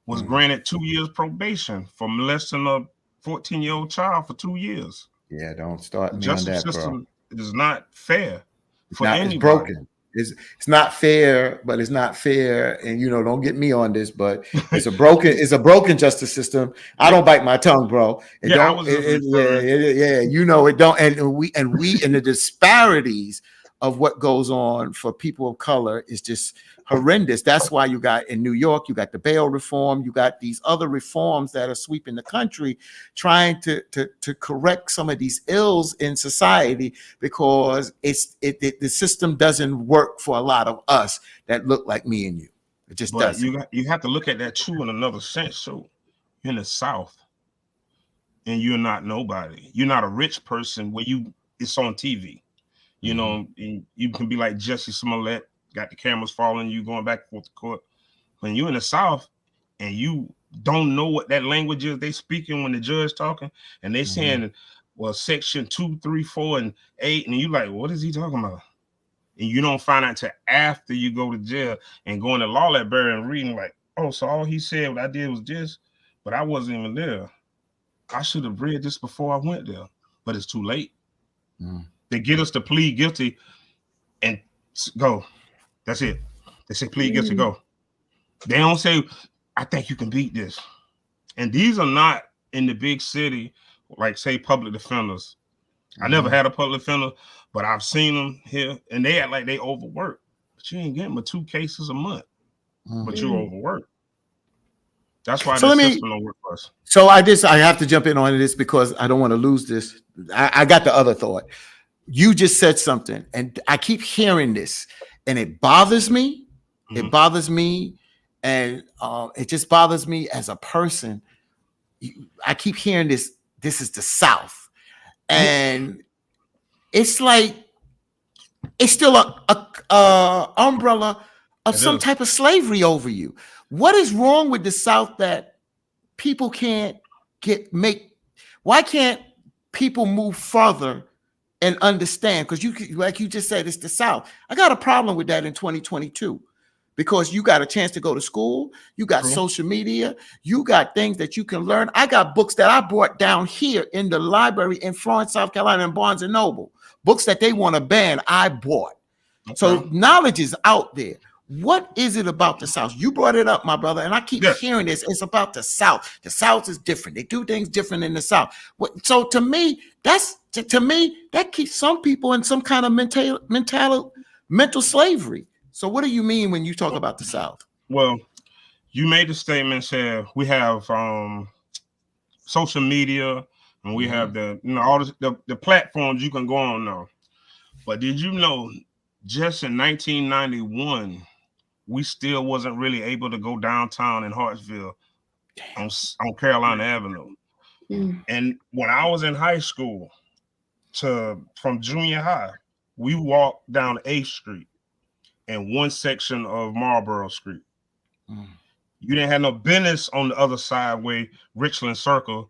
was Mm. granted 2 years probation for molesting a 14-year-old child for 2 years. Yeah, don't The start me on justice that, bro. system is not fair It's for not. It's anybody. broken. It's not fair, but it's not fair. And don't get me on this, but it's a broken. It's a broken justice system. I Yeah, don't bite my tongue, bro. It yeah. I don't. was just Yeah, referring. yeah. It don't. And we and the disparities of what goes on for people of color is just horrendous. That's why you got in New York, you got the bail reform, you got these other reforms that are sweeping the country, trying to correct some of these ills in society because the system doesn't work for a lot of us that look like me and you. It just But doesn't. you have to look at that too in another sense. So you're in the South and you're not nobody. You're not a rich person where it's on TV. Mm-hmm. And you can be like Jesse Smollett, got the cameras following you going back and forth to court. When you're in the South and you don't know what that language is they speaking when the judge talking, and they Mm-hmm. saying, well, section 2, 3, 4, and 8, and you like, what is he talking about? And you don't find out until after you go to jail and go in the law library and reading like, oh, so all he said, what I did was this, but I wasn't even there. I should have read this before I went there, but it's too late. Mm-hmm. They get us to plead guilty and go. That's it. They say plead guilty, Mm. go. They don't say, I think you can beat this. And these are not in the big city, like say public defenders. I never Mm-hmm. had a public defender, but I've seen them here, and they act like they overwork. But you ain't getting but 2 cases a month, but Mm-hmm. you Mm. overwork. That's why So the let me. system don't work for us. So I have to jump in on this because I don't want to lose this. I got the other thought. You just said something, and I keep hearing this, and it bothers me. It Mm-hmm. bothers me, and it just bothers me as a person. I keep hearing this. This is the South, Yeah, and it's like it's still a umbrella of it some is. type of slavery over you. What is wrong with the South that people can't make? Why can't people move further and understand? Because like you just said, it's the South. I got a problem with that in 2022 because you got a chance to go to school, you got True. social media, you got things that you can learn. I got books that I brought down here in the library in Florence, South Carolina, and Barnes and Noble. Books that they want to ban, I bought. Okay. So knowledge is out there. What is it about the South? You brought it up, my brother, and I keep Yeah. hearing this. It's about the South. The South is different. They do things different in the South. So to me, that keeps some people in some kind of mental slavery. So what do you mean when you talk about the South? Well, you made the statement said we have social media and we Mm-hmm. have all the platforms you can go on now. But did you know just in 1991 we still wasn't really able to go downtown in Hartsville on Carolina Avenue. Mm. And when I was in high school from junior high, we walked down 8th Street and one section of Marlboro Street. Mm-hmm. You didn't have no business on the other side way, Richland Circle,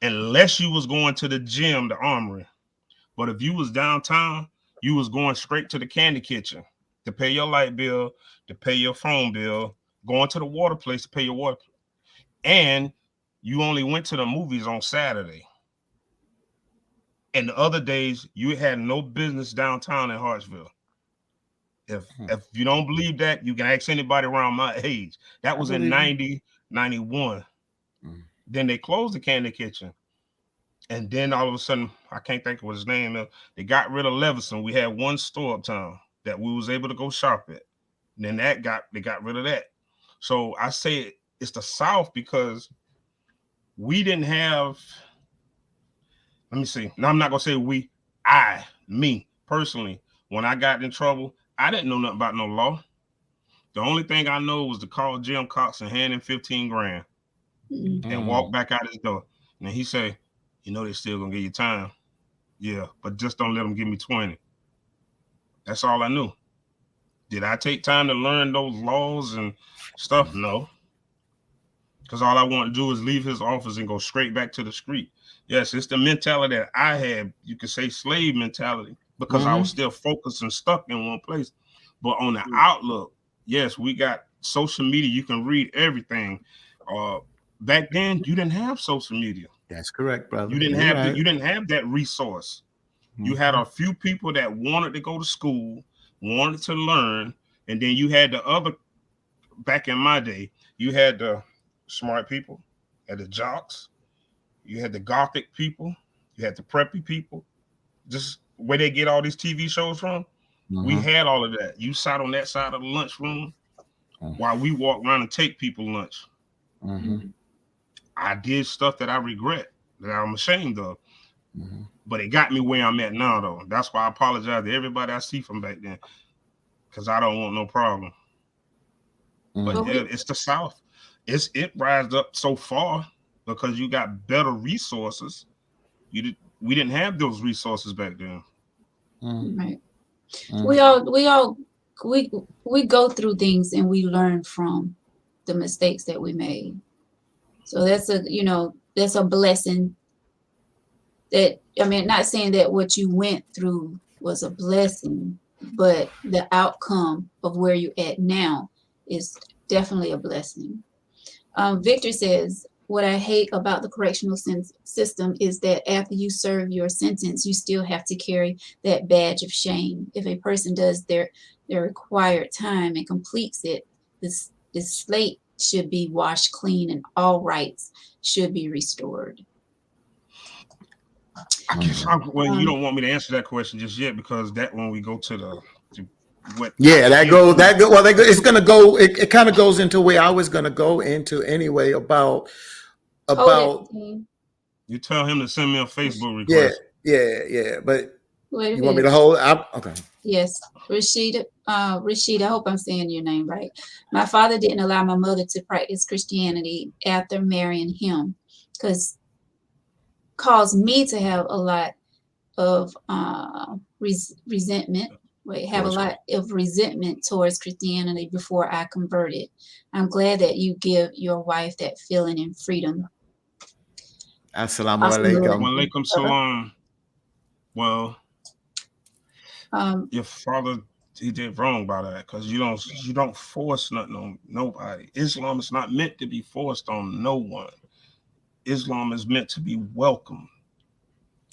unless you was going to the gym, the Armory. But if you was downtown, you was going straight to the candy kitchen to pay your light bill, to pay your phone bill, going to the water place to pay your water. And you only went to the movies on Saturday. And the other days, you had no business downtown in Hartsville. If you don't believe that, you can ask anybody around my age. That I was in believe you. 90, 91. Mm-hmm. Then they closed the candy kitchen. And then all of a sudden, I can't think of what his name is. They got rid of Leveson. We had one store uptown that we was able to go shop at. And then they got rid of that. So I say it's the South because we didn't have. Let me see. Now I'm not gonna say we. Me personally, when I got in trouble, I didn't know nothing about no law. The only thing I know was to call Jim Cox and hand him 15 grand Mm. and walk back out his door. And he say, they still gonna give you time. Yeah, but just don't let them give me 20. That's all I knew. Did I take time to learn those laws and stuff? No. Because all I want to do is leave his office and go straight back to the street. Yes, it's the mentality that I had, you could say slave mentality, because I was Mm-hmm. still focused and stuck in one place. But on the outlook, yes, we got social media. You can read everything. Uh, Back then, you didn't have social media. That's correct, brother. You didn't You're have right. you didn't have that resource. You had Mm-hmm. a few people that wanted to go to school, wanted to learn, and then you had the other. Back in my day, you had the smart people, had the jocks, you had the gothic people, you had the preppy people. Just where they get all these TV shows from, we Mm-hmm. had all of that. You sat on that side of the lunchroom while we walked around and take people lunch. Mm-hmm. Mm. I did stuff that I regret, that I'm ashamed of, Mm-hmm. but it got me where I'm at now, though. That's why I apologize to everybody I see from back then, because I don't want no problem. But But Mm-hmm. yeah, we, it's the South. It rised up so far because you got better resources. We didn't have those resources back then. right. We Mm-hmm. all we all we we go through things and we learn from the mistakes that we made. So that's a that's a blessing. That I mean, not saying that what you went through was a blessing, but the outcome of where you're at now is definitely a blessing. Victor says, what I hate about the correctional system is that after you serve your sentence, you still have to carry that badge of shame. If a person does their required time and completes it, this slate should be washed clean and all rights should be restored. I guess Mm-hmm. well, you Um, don't want me to answer that question just yet because that when we go to what Yeah, I've that been go through. that go well. It's gonna go. It kind of goes into where I was gonna go into anyway hold it, about team. You tell him to send me a Facebook yeah, request. yeah. But Wait a you want me minute. to hold? Okay. Yes, Rashida. Rashida, I hope I'm saying your name right. My father didn't allow my mother to practice Christianity after marrying him, because caused me to have a lot of resentment. Wait, have a Towards lot of resentment towards Christianity before I converted. I'm glad that you give your wife that feeling and freedom. Assalamu Awesome, Lord. alaikum. Walaikum Brother. salam. Well, Um, your father he did wrong by that because you don't force nothing on nobody. Islam is not meant to be forced on no one. Islam is meant to be welcome.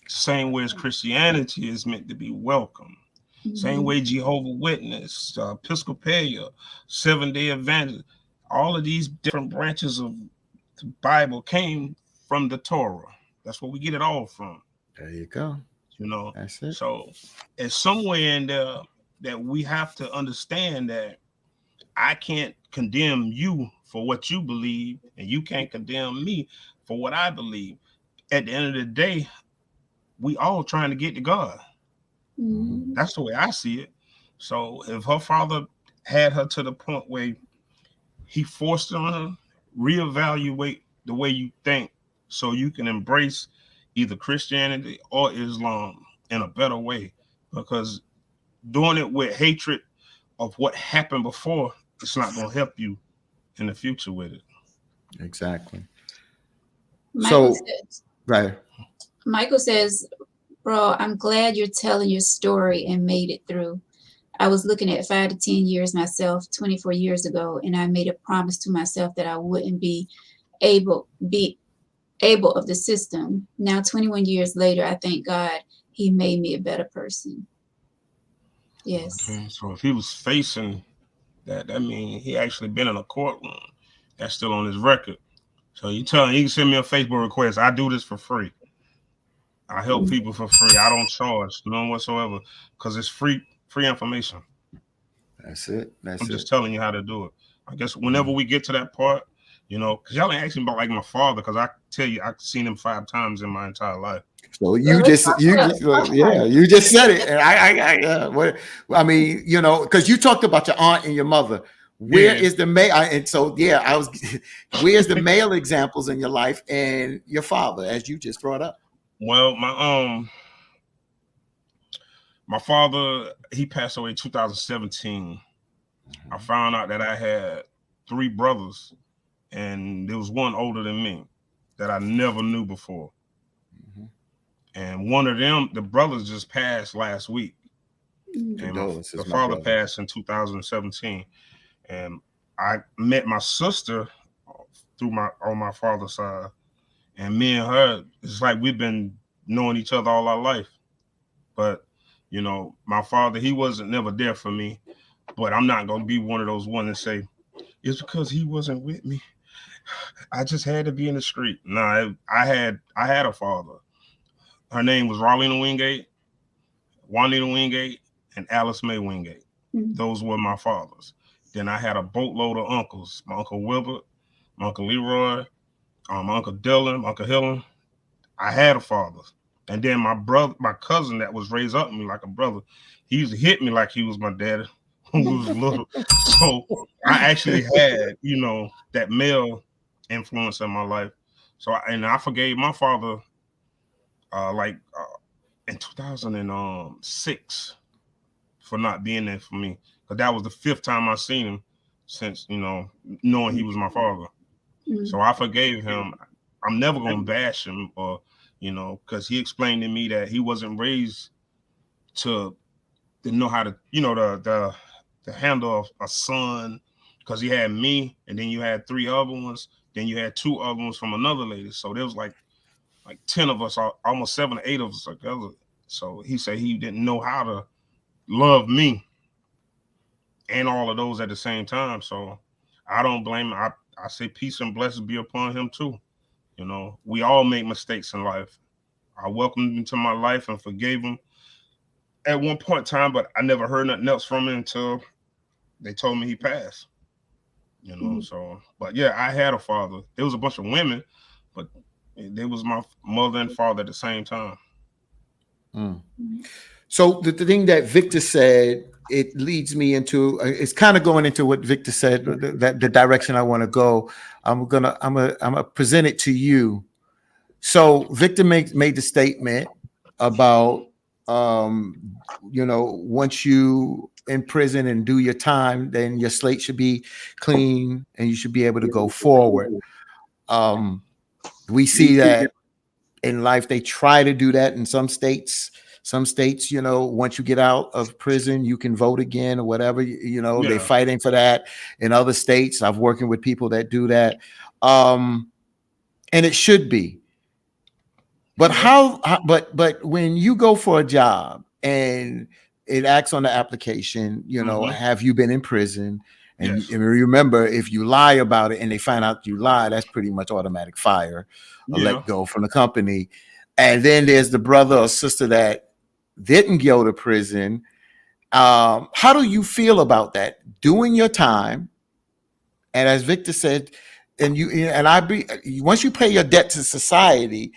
Same way as Christianity is meant to be welcome. Same mhm, way Jehovah Witness, Episcopalian, Seventh Day Adventist, all of these different branches of the Bible came from the Torah. That's where we get it all from, There you go. you know. That's it. So it's somewhere in there that we have to understand that I can't condemn you for what you believe, and you can't condemn me for what I believe. At the end of the day, we all trying to get to God. Mm-hmm. mhm, That's the way I see it. So if her father had her to the point where he forced it on her, reevaluate the way you think so you can embrace either Christianity or Islam in a better way. Because doing it with hatred of what happened before, it's not going to help you in the future with it. Exactly. Michael So says, right. Michael says, bro, I'm glad you're telling your story and made it through. I was looking at 5 to 10 years myself 24 years ago, and I made a promise to myself that I wouldn't be able of the system. Now, 21 years later, I thank God He made me a better person. Yes. Okay, so if he was facing that, that means he actually been in a courtroom. That's still on his record. So you tell him he can send me a Facebook request. I do this for free. I help Mm. people for free. I don't charge none whatsoever because it's free information. That's it. I'm That's just it. telling you how to do it. I guess whenever Mhm. we get to that part, because y'all ain't asking about like my father, because I tell you, I've seen him 5 times in my entire life. So Well, you let's just talk you about it. just Talk about yeah, it. you just said it. And what I mean, because you talked about your aunt and your mother. Where Yeah. is the male? And so yeah, I was. Where's the male examples in your life and your father, as you just brought up? Well, my father, he passed away in 2017. I Mhm. found out that I had 3 brothers, and there was one older than me that I never knew before. Mhm. And one of them, the brothers just passed last week. Mm. And the Condolences, my father brother. passed in 2017. And I met my sister through my on my father's side, and me and her, it's like we've been knowing each other all our life. But my father, he wasn't never there for me. But I'm not gonna be one of those ones that say it's because he wasn't with me. I just had to be in the street. No, I had a father. Her name was Rowlena Wingate, Juanita Wingate, and Alice Mae Wingate. Mm. Those were my fathers. Then I had a boatload of uncles. My uncle Wilbert, my uncle Leroy, my uncle Dylan, my uncle Hillen. I had a father. And then my brother, my cousin that was raised up me like a brother, he used to hit me like he was my dad when we was little. So I actually had, that male influence in my life. So and I forgave my father like in 2006 for not being there for me. Because that was the fifth time I seen him since, knowing he was my father. Mm. So I forgave him. I'm never gonna bash him or, because he explained to me that he wasn't raised to know how to, the handle a son, because he had me, and then you had three other ones, then you had two other ones from another lady. So there was like 10 of us, almost 7 or 8 of us together. So he said he didn't know how to love me and all of those at the same time. So I don't blame him. I say peace and blessings be upon him too. We all make mistakes in life. I welcomed him into my life and forgave him at one point in time, but I never heard nothing else from him until they told me he passed. Mm. So, but yeah, I had a father. There was a bunch of women, but they was my mother and father at the same time. Mm. So the thing that Victor said, it leads me into it's kind of going into what Victor said, that the direction I want to go. I'm gonna present it to you. So Victor made the statement about once you in prison and do your time, then your slate should be clean and you should be able to go forward. Um, we see that in life they try to do that in some states, once you get out of prison you can vote again or whatever, they're Yeah, fighting for that. In other states I've working with people that do that, um and it should be. But yeah, but when you go for a job and it asks on the application, mm-hmm. have you been in prison? Yes, And remember, if you lie about it and they find out you lie, that's pretty much automatic fire or yeah. let go from the company. And then there's the brother or sister that didn't go to prison. How do you feel about that? Doing your time, and as Victor said, and once you pay your debt to society,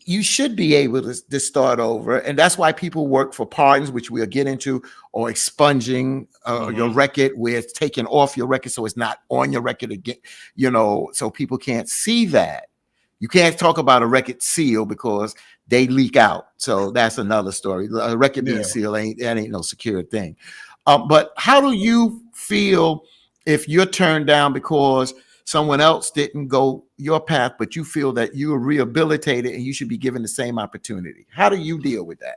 you should be able to start over. And that's why people work for pardons, which we'll get into, or expunging your Mm-hmm. record, where it's taken off your record so it's not on your record again, so people can't see that. You can't talk about a record seal because they leak out. So that's another story. A record being Yeah. sealed ain't no secure thing. But how do you feel if you're turned down because someone else didn't go your path, but you feel that you are rehabilitated and you should be given the same opportunity? How do you deal with that?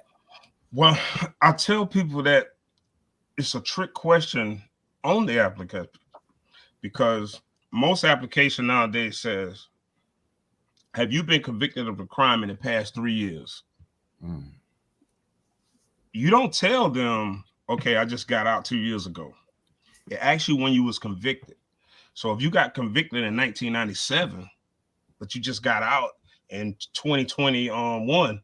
Well, I tell people that it's a trick question on the application because most application nowadays says, "Have you been convicted of a crime in the past 3 years?" Mm. You don't tell them, "Okay, I just got out 2 years ago." It actually when you was convicted. So if you got convicted in 1997, but you just got out in 2021,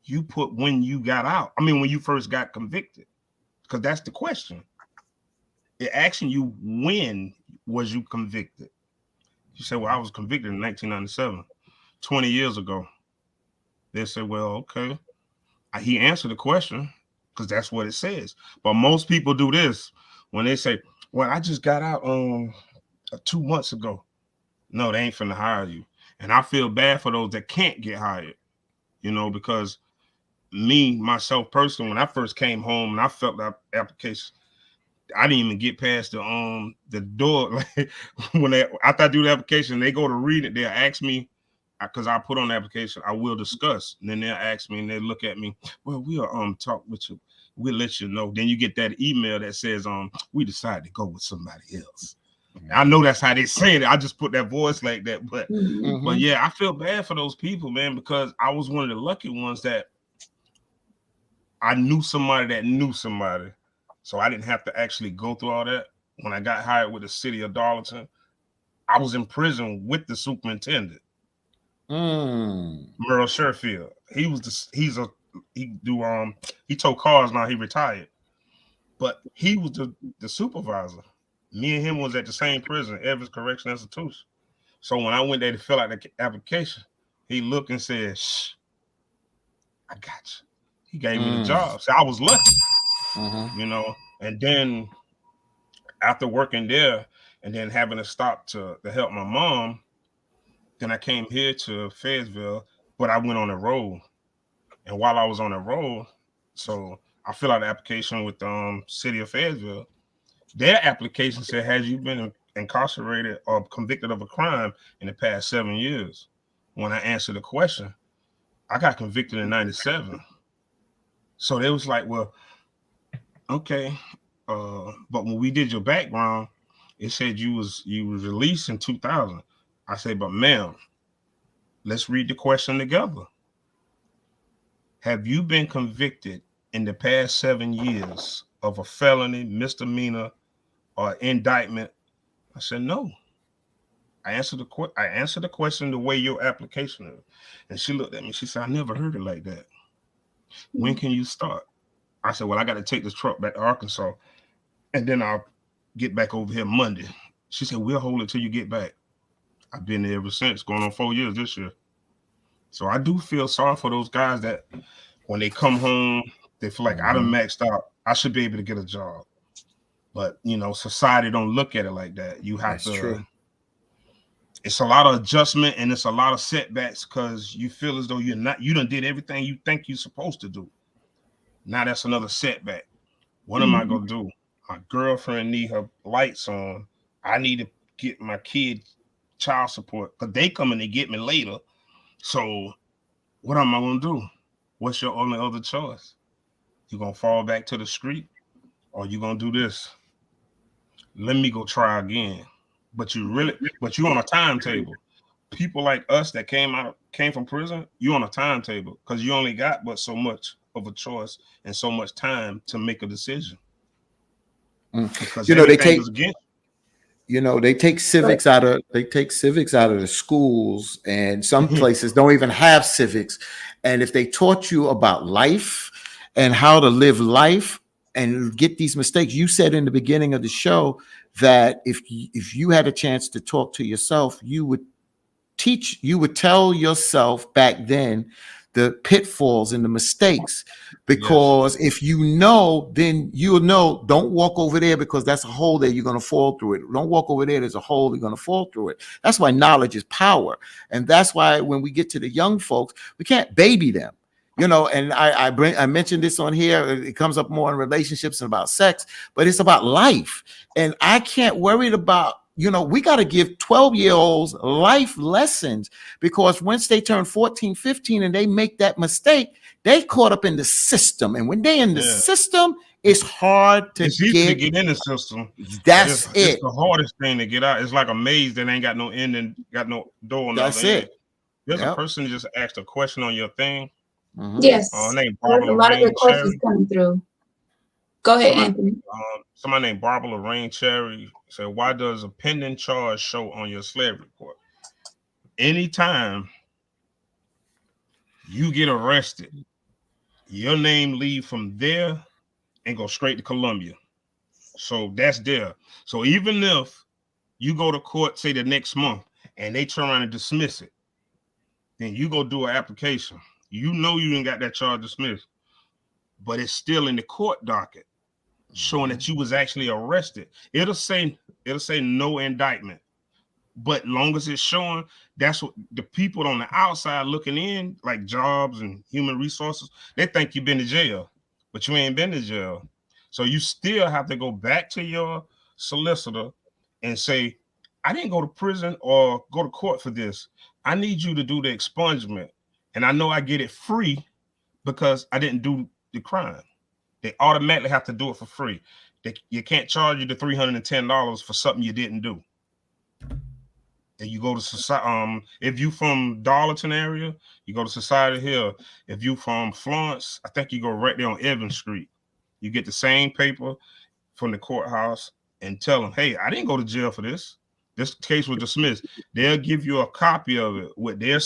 you put when you got out. I mean, when you first got convicted, because that's the question. It asking you when was you convicted. You say, "Well, I was convicted in 1997, 20 years ago." They say, "Well, okay." He answered the question because that's what it says. But most people do this when they say, "Well, I just got out 2 months ago." No, they ain't finna hire you. And I feel bad for those that can't get hired, because me, myself personally, when I first came home and I felt that application, I didn't even get past the door. Like when after I do the application, they go to read it, they'll ask me, because I put on the application, I will discuss. And then they'll ask me and they look at me, "Well, we'll talk with you. We'll let you know." Then you get that email that says, "We decided to go with somebody else." I know that's how they say it. I just put that voice like that. Mhm. But Mm-hmm. yeah, I feel bad for those people, man, because I was one of the lucky ones that I knew somebody that knew somebody. So I didn't have to actually go through all that. When I got hired with the city of Darlington, I was in prison with the superintendent, Mm. Merle Sherfield. He tow cars now, he retired. But he was the supervisor. Me and him was at the same prison, Evans Correction Institution. So when I went there to fill out the application, he looked and said, "Shh, I got you." He gave me the Mm. job. So I was lucky, Mm-hmm. you know. And then after working there and then having to stop to help my mom, then I came here to Fayetteville, but I went on the road. And while I was on the road, so I filled out the application with the city of Fayetteville. Their application said, "Has you been incarcerated or convicted of a crime in the past 7 years?" When I answered the question, I got convicted in '97. So they was like, "Well, okay, but when we did your background, it said you was released in 2000." I said, "But ma'am, let's read the question together. Have you been convicted in the past 7 years of a felony, misdemeanor, or indictment?" I said, "No." I answered the question the way your application is. And she looked at me. She said, "I never heard it like that. When can you start?" I said, "Well, I got to take this truck back to Arkansas, and then I'll get back over here Monday." She said, "We'll hold it till you get back." I've been there ever since, going on 4 years this year. So I do feel sorry for those guys that when they come home, they feel like I done Mm-hmm. maxed out. I should be able to get a job. But society don't look at it like that. You have That's to. true. It's a lot of adjustment and it's a lot of setbacks because you feel as though you done did everything you think you're supposed to do. Now that's another setback. What am I Mhm. gonna do? My girlfriend need her lights on. I need to get my kid child support because they come and they get me later. So what am I gonna do? What's your only other choice? You gonna fall back to the street or you gonna do this? Let me go try again. But you on a timetable. People like us that came from prison, you on a timetable because you only got but so much of a choice and so much time to make a decision Mm. because You know, they everything take is against they take civics out of the schools, and some you. places don't even have civics. And if they taught you about life and how to live life and get these mistakes, you said in the beginning of the show that if you had a chance to talk to yourself, you would tell yourself back then the pitfalls and the mistakes, Yes, because if you know, then you'll know, don't walk over there because that's a hole there, you're going to fall through it. Don't walk over there, there's a hole, you're going to fall through it. That's why knowledge is power. And that's why when we get to the young folks, we can't baby them. And I mentioned this on here. It comes up more in relationships and about sex, but it's about life. And I can't worry about, we got to give 12-year-olds life lessons, because once they turn 14, 15 and they make that mistake, they caught up in the system. And when they in the yeah. system, it's hard to It's easy to get. get in the system, but it's That's it's it. the hardest thing to get out. It's like a maze that ain't got no end and got no door on the other That's end. it. There's a Yep. person just asked a question on your thing. Mm-hmm. Her Yes. name There's Barbara a lot of Lorraine good questions Cherry. coming through. Go ahead, Somebody, Anthony. somebody named Barbara Lorraine Cherry said, "Why does a pending charge show on your slave report?" Anytime you get arrested, your name leave from there and go straight to Columbia. So that's there. So even if you go to court, say the next month, and they turn around and dismiss it, then you go do an application. You know you didn't got that charge dismissed, but it's still in the court docket showing Mm-hmm. that you was actually arrested. It'll say no indictment. But long as it's showing, that's what the people on the outside looking in, like jobs and human resources, they think you've been to jail, but you ain't been to jail. So you still have to go back to your solicitor and say, "I didn't go to prison or go to court for this. I need you to do the expungement. And I know I get it free because I didn't do the crime." They automatically have to do it for free. You can't charge you the $310 for something you didn't do. And you go to society. If you from Darlington area, you go to Society Hill. If you from Florence, I think you go right there on Evans Street. You get the same paper from the courthouse and tell them, hey, I didn't go to jail for this. This case was dismissed. They'll give you a copy of it with their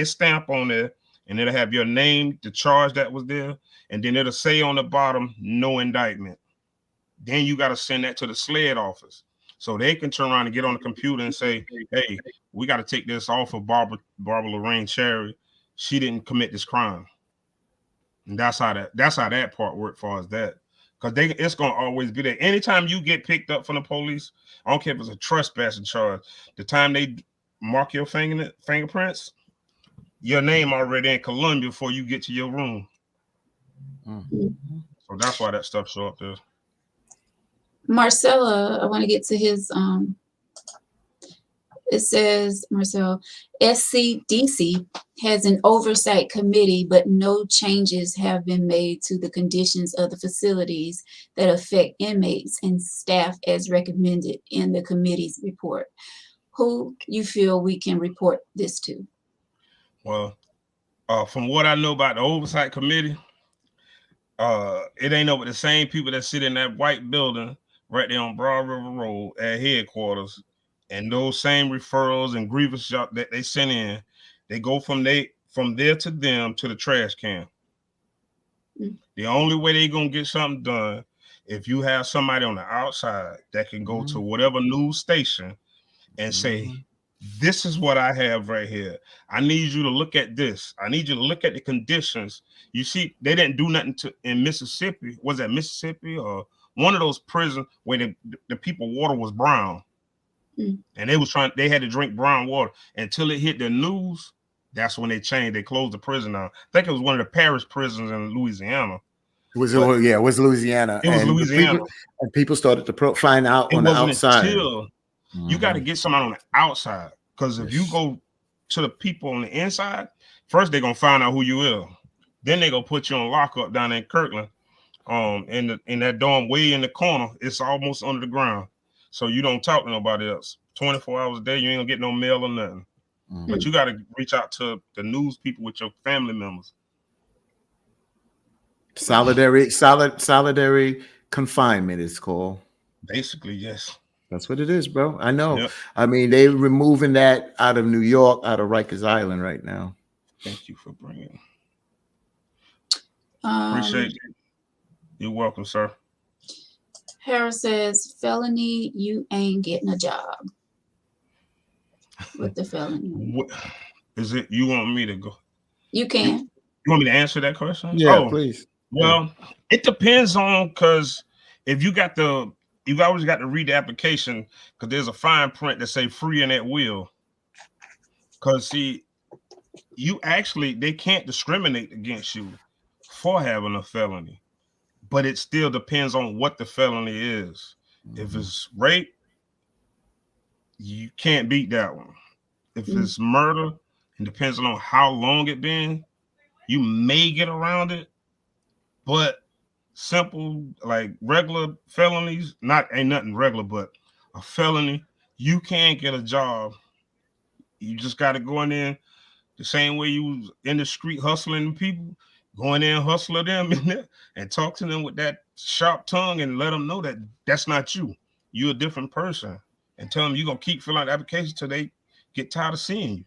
stamp on there, and it'll have your name, the charge that was there, and then it'll say on the bottom, no indictment. Then you got to send that to the SLED office. So they can turn around and get on the computer and say, hey, we got to take this off of Barbara Lorraine Cherry. She didn't commit this crime. And that's how that part worked for us. That because it's gonna always be there. Anytime you get picked up from the police, I don't care if it's a trespassing charge, the time they mark your fingerprints, your name already in Columbia before you get to your room. So that's why that stuff show up there. Marcella, I want to get to his it says, Marcel, SCDC has an oversight committee, but no changes have been made to the conditions of the facilities that affect inmates and staff as recommended in the committee's report. Who you feel we can report this to? Well, from what I know about the oversight committee, it ain't over the same people that sit in that white building right there on Broad River Road at headquarters. And those same referrals and grievances that they send in, they go from there to them to the trash can. The only way they're going to get something done, if you have somebody on the outside that can go to whatever news station and say, this is what I have right here. I need you to look at this. I need you to look at the conditions. You see, they didn't do nothing in Mississippi. Was that Mississippi or one of those prisons where the people water was brown? And they had to drink brown water until it hit the news. That's when they changed. They closed the prison down. I think it was one of the parish prisons in Louisiana. It was Louisiana. It was Louisiana. People started to find out on the outside. Until you got to get somebody on the outside. Because if you go to the people on the inside, first they're going to find out who you are. Then they're going to put you on lockup down in Kirkland. In that dorm way in the corner, it's almost under the ground. So you don't talk to nobody else. 24 hours a day, you ain't gonna get no mail or nothing. But you got to reach out to the news people with your family members. Solitary confinement is called. Basically, yes. That's what it is, bro. I know. Yep. I mean, they're removing that out of New York, out of Rikers Island right now. Thank you for bringing. Appreciate it. You're welcome, sir. Harris says, felony, you ain't getting a job. With the felony. What is it you want me to go? You can. You want me to answer that question? Yeah, please. Well, it depends on, because if you've always got to read the application, because there's a fine print that say free and at will. Because see, they can't discriminate against you for having a felony. But it still depends on what the felony is. If it's rape, you can't beat that one. If it's murder, and depends on how long it been, you may get around it. But simple, like regular felonies, ain't nothing regular, but a felony, you can't get a job. You just got to go in there the same way you was in the street hustling people. Go in there and hustle them in there and talk to them with that sharp tongue and let them know that that's not you. You're a different person. And tell them you're going to keep filling out the application till they get tired of seeing you.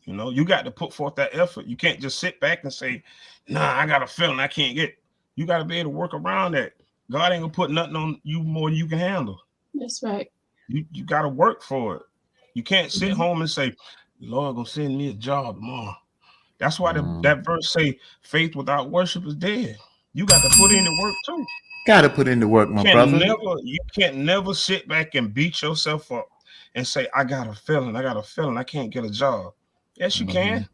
You know, you got to put forth that effort. You can't just sit back and say, nah, I got a feeling I can't get. You got to be able to work around that. God ain't going to put nothing on you more than you can handle. That's right. You got to work for it. You can't sit home and say, the Lord going to send me a job tomorrow. That's why that verse say faith without worship is dead. You got to put in the work too. Got to put in the work, my brother. You can't never sit back and beat yourself up and say, I got a feeling, I can't get a job. Yes, you can.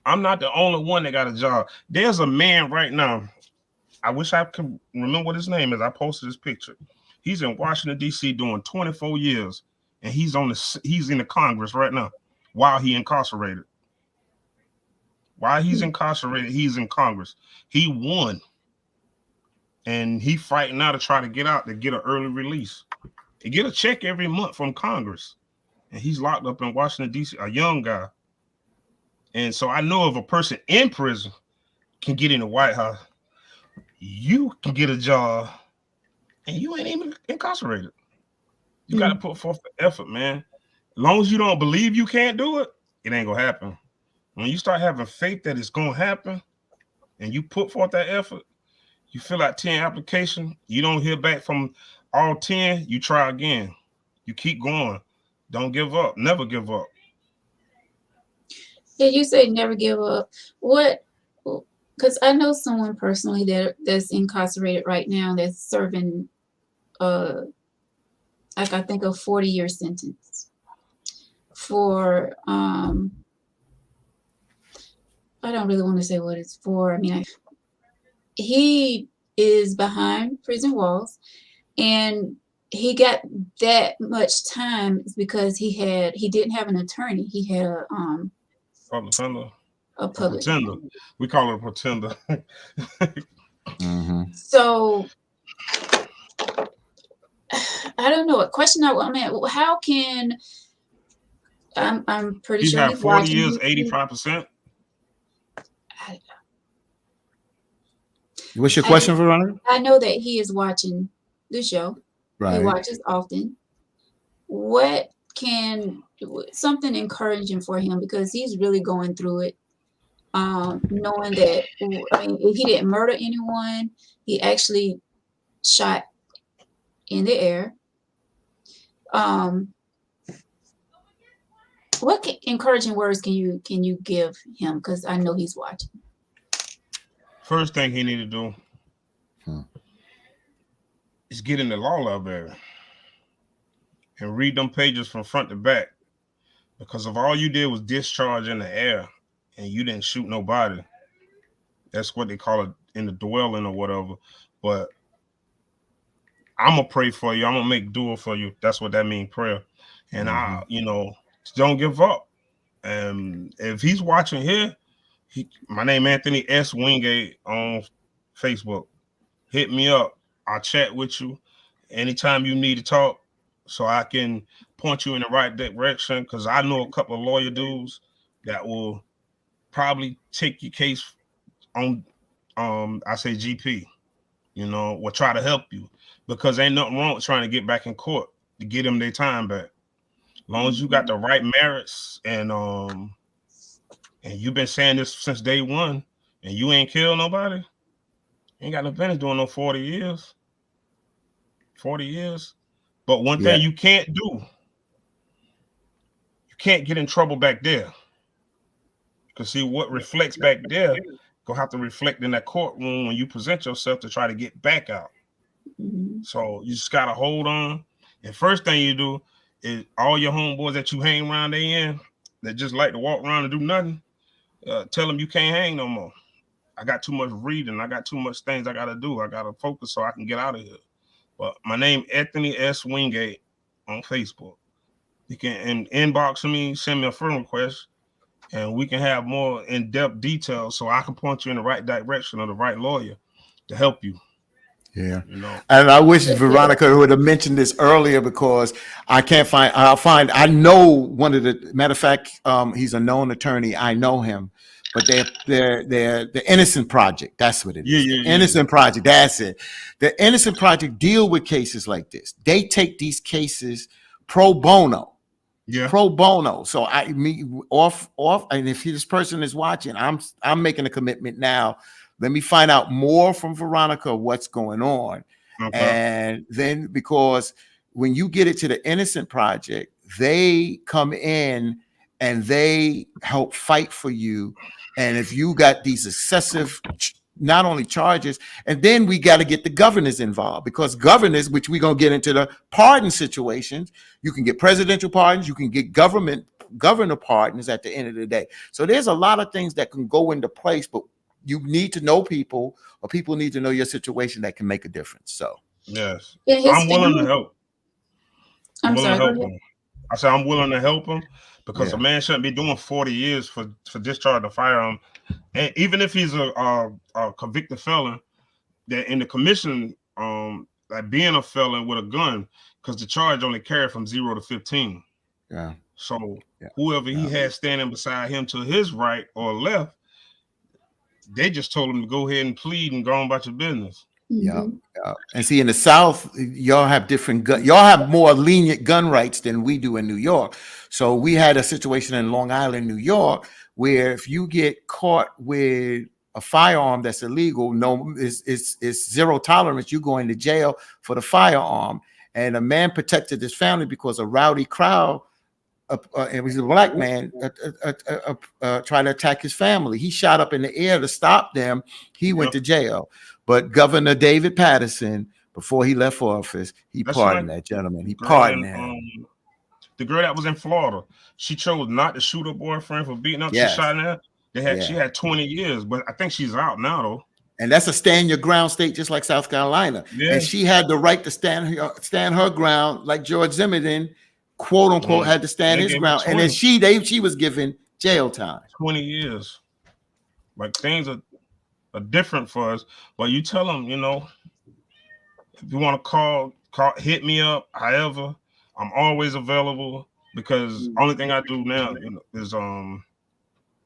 I'm not the only one that got a job. There's a man right now. I wish I could remember what his name is. I posted this picture. He's in Washington, D.C. doing 24 years, and he's in the Congress right now while he incarcerated. While he's incarcerated, he's in Congress. He won. and he fighting now to try to get out to get an early release. He get a check every month from Congress, and he's locked up in Washington D.C. A young guy, and so I know if a person in prison can get in the White House, you can get a job, and you ain't even incarcerated. You got to Mm. put forth the effort, man. As long as you don't believe you can't do it, it ain't gonna happen. When you start having faith that it's gonna happen, and you put forth that effort, you fill out 10 applications, you don't hear back from all 10, you try again. You keep going. Don't give up. Never give up. Yeah, you say never give up. What? Because I know someone personally that's incarcerated right now that's serving uh like I think a 40-year sentence for I don't really want to say what it's for. I mean, he is behind prison walls, and he got that much time is because he didn't have an attorney. He had Public defender, a a public pretender. defender. We call it a pretender. Mm-hmm. So I don't know. A question I mean, how can I'm pretty He's sure had he's 40 watching. years, 85%. I, What's your I question, Veronica? I know that he is watching the show. He Right. watches often. What can something encouraging for him because he's really going through it. Knowing that I mean, if he didn't murder anyone, he actually shot in the air. Um, what encouraging words can you give him? Because I know he's watching. First thing he need to do Hmm. is get in the law library and read them pages from front to back. Because if all you did was discharge in the air and you didn't shoot nobody, that's what they call it in the dwelling or whatever. But I'm gonna pray for you. I'm gonna make dua for you. That's what that means, prayer. And Mm-hmm. don't give up. And if he's watching here, my name Anthony S. Wingate on Facebook. Hit me up. I'll chat with you anytime you need to talk, so I can point you in the right direction. Because I know a couple of lawyer dudes that will probably take your case on. I say GP. Will try to help you because ain't nothing wrong with trying to get back in court to get them their time back. As long as you got Mhm. the right merits and you've been saying this since day one and you ain't killed nobody, ain't got no business doing no 40 years. 40 years. But one Yeah. thing you can't do, you can't get in trouble back there. Because see what reflects back there, gonna have to reflect in that courtroom when you present yourself to try to get back out. Mhm. So you just gotta hold on. And first thing you do is all your homeboys that you hang around they in that just like to walk around and do nothing, tell them you can't hang no more. I got too much reading. I got too much things I gotta do. I gotta focus so I can get out of here. But my name Anthony S. Wingate on Facebook. You can inbox me, send me a friend request, and we can have more in-depth details so I can point you in the right direction of the right lawyer to help you. Yeah. You know. And I wish Yeah. Veronica would have mentioned this earlier because I know one of the matter of fact, he's a known attorney. I know him, but they're the Innocent Project. That's what it Yeah, is. The yeah, yeah. Innocent Project. That's it. The Innocent Project deal with cases like this. They take these cases pro bono. Yeah. Pro bono. So and if this person is watching, I'm making a commitment now. Let me find out more from Veronica what's going on. Okay. And then because when you get it to the Innocent Project, they come in and they help fight for you. And if you got these excessive not only charges, and then we got to get the governors involved because governors, which we're going to get into the pardon situations, you can get presidential pardons, you can get governor pardons at the end of the day. So there's a lot of things that can go into place, but you need to know people or people need to know your situation that can make a difference. So Yes. Yeah, his I'm willing to family. help. I'm I'm willing to sorry. Go help ahead. him. I said I'm willing to help him because a yeah, man shouldn't be doing 40 years for discharging a firearm. And even if he's a convicted felon, that in the commission, like being a felon with a gun, because the charge only carried from 0 to 15. Yeah. So Yeah. whoever he Yeah. had standing beside him to his right or left, they just told him to go ahead and plead and go on about your business. Yeah. Mhm. Yeah. And see, in the South, y'all have different gun. Y'all have more lenient gun rights than we do in New York. So we had a situation in Long Island, New York, where if you get caught with a firearm that's illegal, no, it's zero tolerance. You go into jail for the firearm. And a man protected his family because a rowdy crowd, it was a black man, tried to attack his family. He shot up in the air to stop them. He went Yep. to jail. But Governor David Patterson, before he left office, he That's like pardoned that gentleman. He girl pardoned in him. the girl that was in Florida. She chose not to shoot her boyfriend for beating up. She Yes. shot in her. She Yeah. had 20 years, but I think she's out now though. And that's a stand your ground state, just like South Carolina. Yeah. And she had the right to stand her ground, like George Zimmerman, quote unquote, had to stand They his gave her ground. And then she was given jail time. 20 years. Like things are different for us. But you tell them, if you want to call, hit me up. However, I'm always available because only thing I do now, is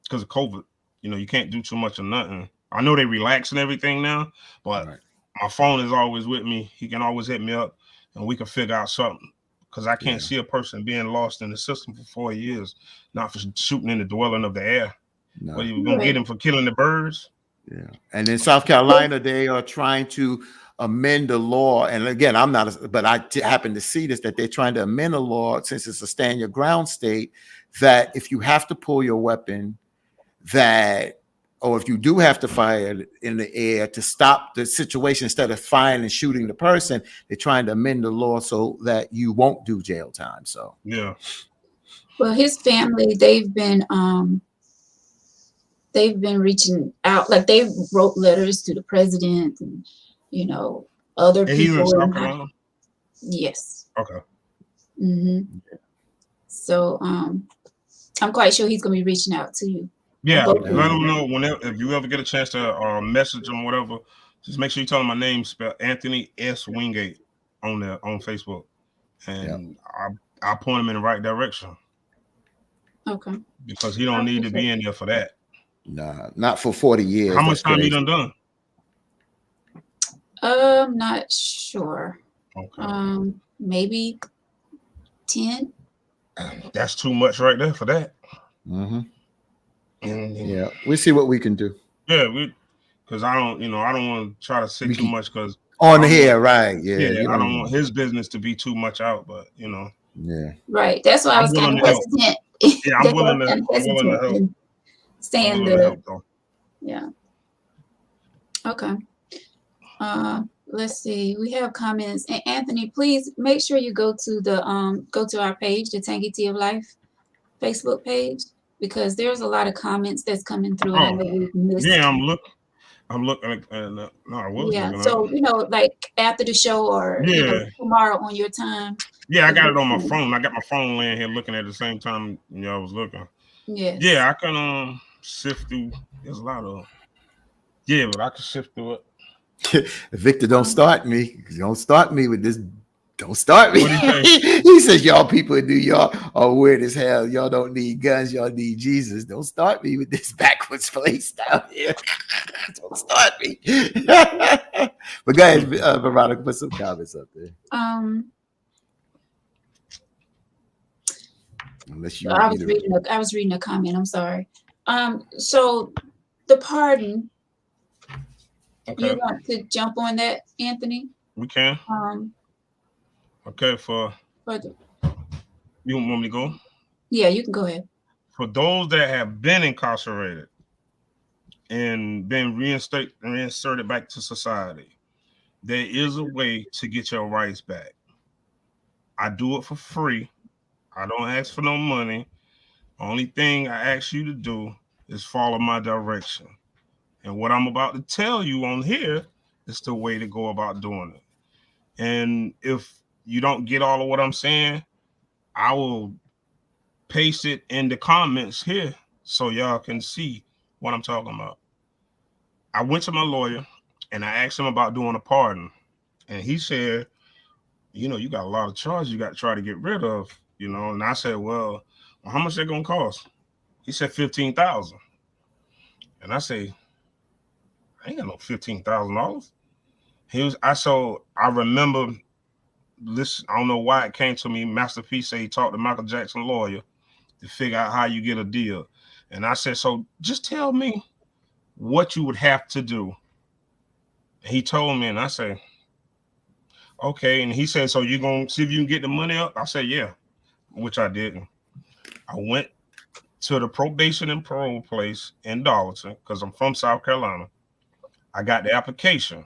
because of COVID. You can't do too much of nothing. I know they relax and everything now, but Right. my phone is always with me. He can always hit me up, and we can figure out something. Because I can't see a person being lost in the system for 4 years, not for shooting in the dwelling of the air. No. What are you gonna get him for killing the birds? Yeah. And in South Carolina, they are trying to amend the law. And again, I'm not, but I happen to see this, that they're trying to amend the law, since it's a stand your ground state, that if you have to pull your weapon, or if you do have to fire in the air to stop the situation, instead of firing and shooting the person, they're trying to amend the law so that you won't do jail time. So yeah. Well, his family, they've been reaching out, like they wrote letters to the president and other And he's in people. South Carolina. Yes. Okay. Mm-hmm. So I'm quite sure he's gonna be reaching out to you. Yeah, let him know if you ever get a chance to message him, whatever. Just make sure you tell him my name, spelled Anthony S. Wingate, on Facebook, and I'll point him in the right direction. Okay. Because he don't need to be in there for that. Nah, not for 40 years. How much time you done? Not sure. Okay. Maybe 10. That's too much right there for that. Mm-hmm. Yeah, we'll see what we can do. Yeah, because I don't want to try to say too much because on here, right? Yeah, I don't want his business to be too much out, but yeah, right. That's why I was kind of hesitant. Yeah, I'm willing to help. Saying help, though. Yeah. Okay. Let's see. We have comments. And Anthony, please make sure you go to our page, the Tangy Tea of Life Facebook page, because there's a lot of comments that's coming through, and I know we've missed. Yeah, I'm looking. No, I was looking. So like after the show or tomorrow on your time. Yeah, I got it on my phone. I got my phone laying here looking at the same time I was looking. Yes. Yeah, I can sift through. There's a lot of. Yeah, but I can sift through it. Victor, don't start me. Don't start me with this. Don't start me. What do you say? He says, y'all people in New York are weird as hell. Y'all don't need guns. Y'all need Jesus. Don't start me with this backwards place down here. Don't start me. But go ahead, Veronica, put some comments up there. Unless you I was reading a comment. I'm sorry. So the pardon. Okay. You want to jump on that, Anthony? We can. Okay, you want me to go? Yeah, you can go ahead. For those that have been incarcerated and been reinserted back to society, there is a way to get your rights back. I do it for free. I don't ask for no money. Only thing I ask you to do is follow my direction. And what I'm about to tell you on here is the way to go about doing it. And if you don't get all of what I'm saying, I will paste it in the comments here so y'all can see what I'm talking about. I went to my lawyer. and I asked him about doing a pardon, and he said, you got a lot of charges you got to try to get rid of, And I said, well, how much that gonna cost? He said 15,000, and I say, I ain't got no $15,000. I remember this. I don't know why it came to me. Master P said he talked to Michael Jackson lawyer to figure out how you get a deal, and I said, so just tell me what you would have to do. And he told me, and I said, okay. And he said, so you gonna see if you can get the money up? I said, yeah, which I didn't. I went to the probation and parole place in Darlington because I'm from South Carolina. I got the application.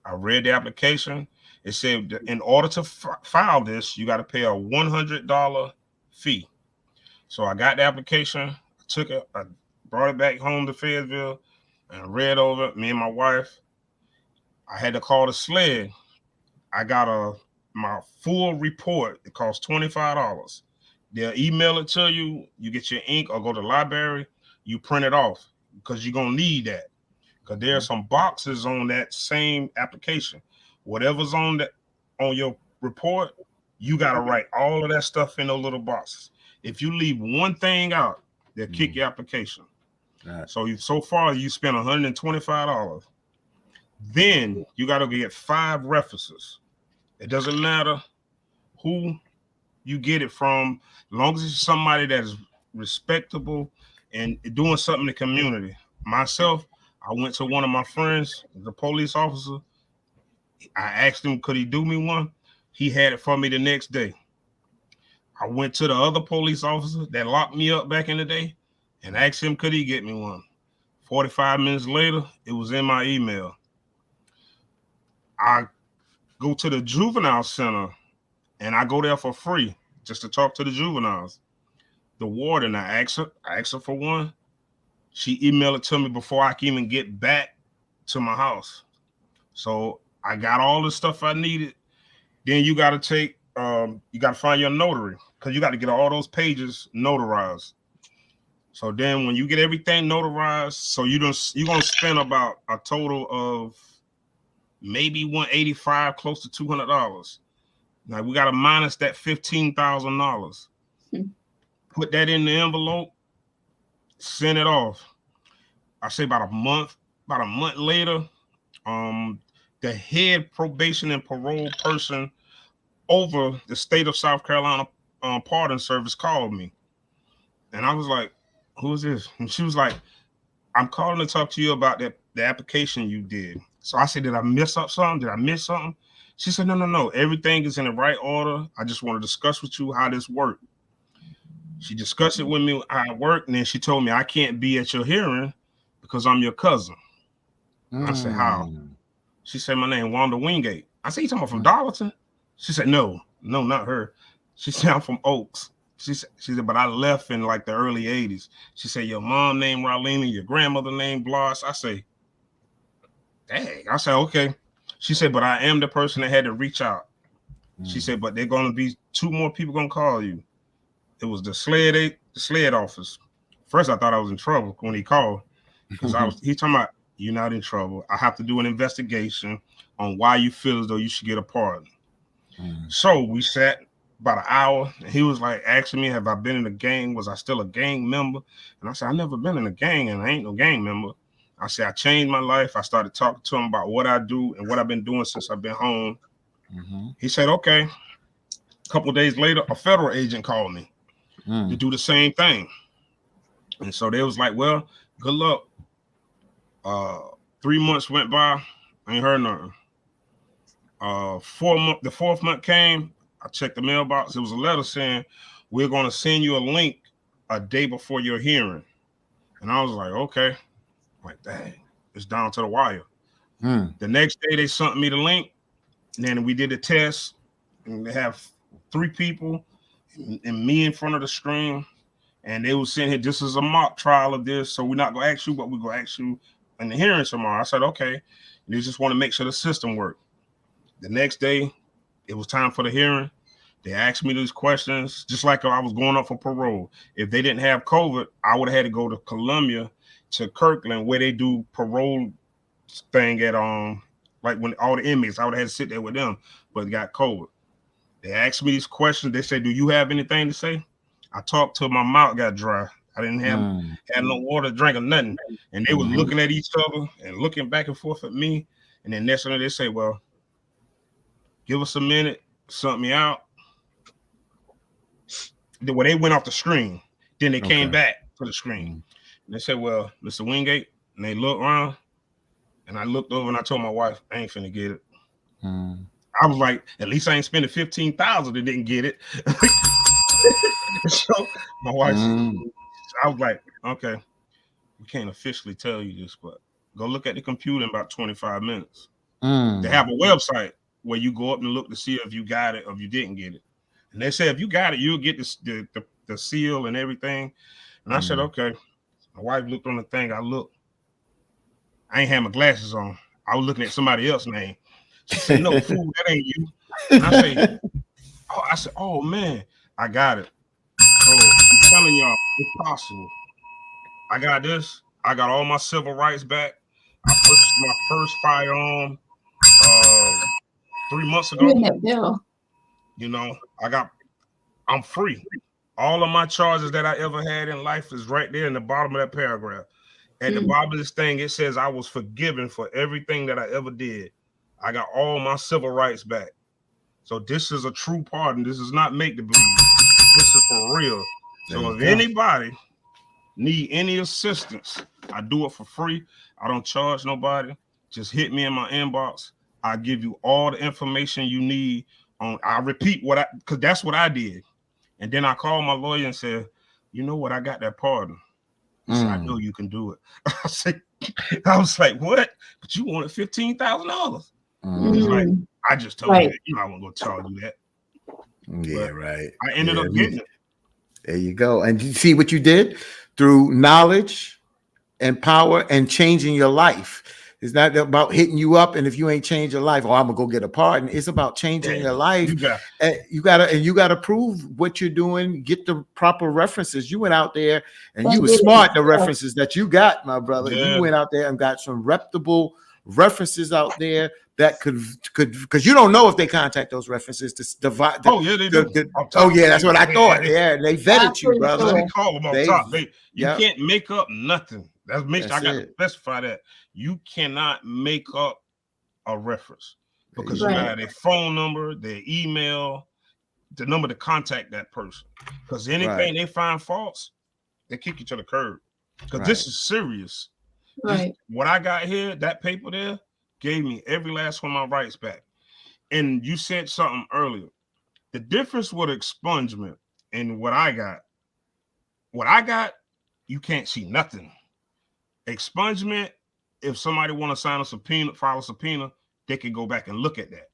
I read the application. It said that in order to file this, you got to pay a $100 fee. So I got the application, took it, I brought it back home to Fayetteville, and read over it. Me and my wife. I had to call the SLED. I got my full report. It costs $25. They'll email it to you. You get your ink or go to the library. You print it off because you're gonna need that. Because there are some boxes on that same application. Whatever's on your report, you gotta write all of that stuff in those little boxes. If you leave one thing out, they'll kick your application. Right. So far you spent $125. Then you gotta get 5 references. It doesn't matter who you get it from, as long as it's somebody that is respectable and doing something in the community. Myself, I went to one of my friends, the police officer. I asked him, could he do me one? He had it for me the next day. I went to the other police officer that locked me up back in the day and asked him, could he get me one? 45 minutes later, it was in my email. I go to the juvenile center and I go there for free just to talk to the juveniles. The warden, I asked her for one. She emailed it to me before I can even get back to my house. So I got all the stuff I needed. Then you got to find your notary because you got to get all those pages notarized. So then when you get everything notarized, so you're going to spend about a total of maybe $185, close to $200. Now we got to minus that $15,000. Put that in the envelope, send it off. I say about a month later, the head probation and parole person over the state of South Carolina pardon service called me. And I was like, who is this? And she was like, I'm calling to talk to you about the application you did. So I said, did I miss something? Did I miss something? She said, no. Everything is in the right order. I just want to discuss with you how this worked. She discussed it with me how it worked, and then she told me I can't be at your hearing because I'm your cousin. I said, how? She said, my name Wanda Wingate. I said, you talking about from Darlington? She said, no, not her. She said, I'm from Oaks. She said, but I left in like the early 80s. She said, your mom named Raulina, your grandmother named Bloss. I say, dang. I said, okay. She said, but I am the person that had to reach out. She said, but they're going to be 2 more people going to call you. It was the SLED office. First, I thought I was in trouble when he called because he talking about, you're not in trouble. I have to do an investigation on why you feel as though you should get a pardon. So we sat about an hour, and he was like asking me, have I been in a gang? Was I still a gang member? And I said, I never been in a gang, and I ain't no gang member. I said, I changed my life. I started talking to him about what I do and what I've been doing since I've been home. He said, okay. A couple of days later, a federal agent called me to do the same thing. And so they was like, well, good luck. 3 months went by. I ain't heard nothing. The 4th month came. I checked the mailbox. It was a letter saying, we're going to send you a link a day before your hearing. And I was like, okay. I'm like, dang, it's down to the wire. The next day they sent me the link. And then we did a test. And they have 3 people and me in front of the screen. And they were saying, hey, this is a mock trial of this. So we're not going to ask you, but we're going to ask you in the hearing tomorrow. I said, okay. And they just want to make sure the system worked. The next day, it was time for the hearing. They asked me these questions, just like I was going up for parole. If they didn't have COVID, I would have had to go to Columbia, to Kirkland, where they do parole thing at like when all the inmates, I would have had to sit there with them, but it got COVID. They asked me these questions. They said, "Do you have anything to say?" I talked till my mouth got dry. I didn't have had no water to drink or nothing. And they was looking at each other and looking back and forth at me. And then next thing they say, "Well, give us a minute, sort me out." When they went off the screen, then they came back to the screen. And they said, "Well, Mr. Wingate," and they looked around, and I looked over and I told my wife, "I ain't finna get it." I was like, at least I ain't spending 15,000 and didn't get it. So my wife, I was like, "Okay, we can't officially tell you this, but go look at the computer in about 25 minutes. They have a website where you go up and look to see if you got it or if you didn't get it. And they say if you got it, you'll get the seal and everything." And I said, "Okay." My wife looked on the thing. I looked. I ain't had my glasses on. I was looking at somebody else's name. She said, "No, fool, that ain't you." And I said, "Oh man, I got it." So I'm telling y'all, it's possible. I got this. I got all my civil rights back. I purchased my first firearm 3 months ago. That bell. You know, I'm free. All of my charges that I ever had in life is right there in the bottom of that paragraph. At the bottom of this thing, it says I was forgiven for everything that I ever did. I got all my civil rights back. So this is a true pardon. This is not make the believe. This is for real. So if anybody need any assistance, I do it for free. I don't charge nobody. Just hit me in my inbox. I give you all the information you need. I repeat because that's what I did. And then I called my lawyer and said, "You know what? I got that pardon." He said, "I know you can do it." I was like, "What? But you wanted $15,000." Like, I just told you, I wasn't going to charge you that. Yeah, but right. I ended up getting it. There you go. And you see what you did through knowledge and power and changing your life. It's not about hitting you up, and if you ain't changed your life, I'm gonna go get a pardon. It's about changing your life. You gotta prove what you're doing. Get the proper references. You went out there and you were smart. The references that you got, my brother. Yeah. You went out there and got some reputable references out there that could because you don't know if they contact those references to divide. They do. That's what I thought. Yeah, they vetted you, brother. They call them on top. You can't make up nothing. I got to specify that. You cannot make up a reference because you got their phone number, their email, the number to contact that person. Because anything they find false, they kick you to the curb. Because this is serious. What I got here, that paper there, gave me every last one of my rights back. And you said something earlier. The difference with expungement and what I got, you can't see nothing. Expungement, if somebody want to sign a subpoena, file a subpoena, they can go back and look at that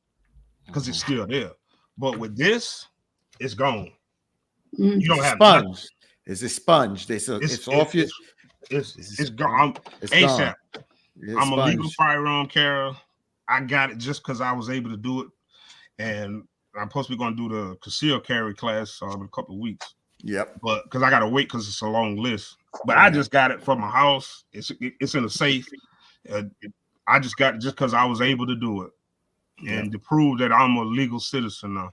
because it's still there. But with this, it's gone. You don't have nothing. It's expunged. It's off your. It's gone. It's ASAP. I'm a legal firearm carrier. I got it just because I was able to do it, and I'm supposed to be going to do the concealed carry class in a couple of weeks. Yep. But because I got to wait because it's a long list. But I just got it from my house. It's in a safe. I just got it just because I was able to do it, and to prove that I'm a legal citizen now.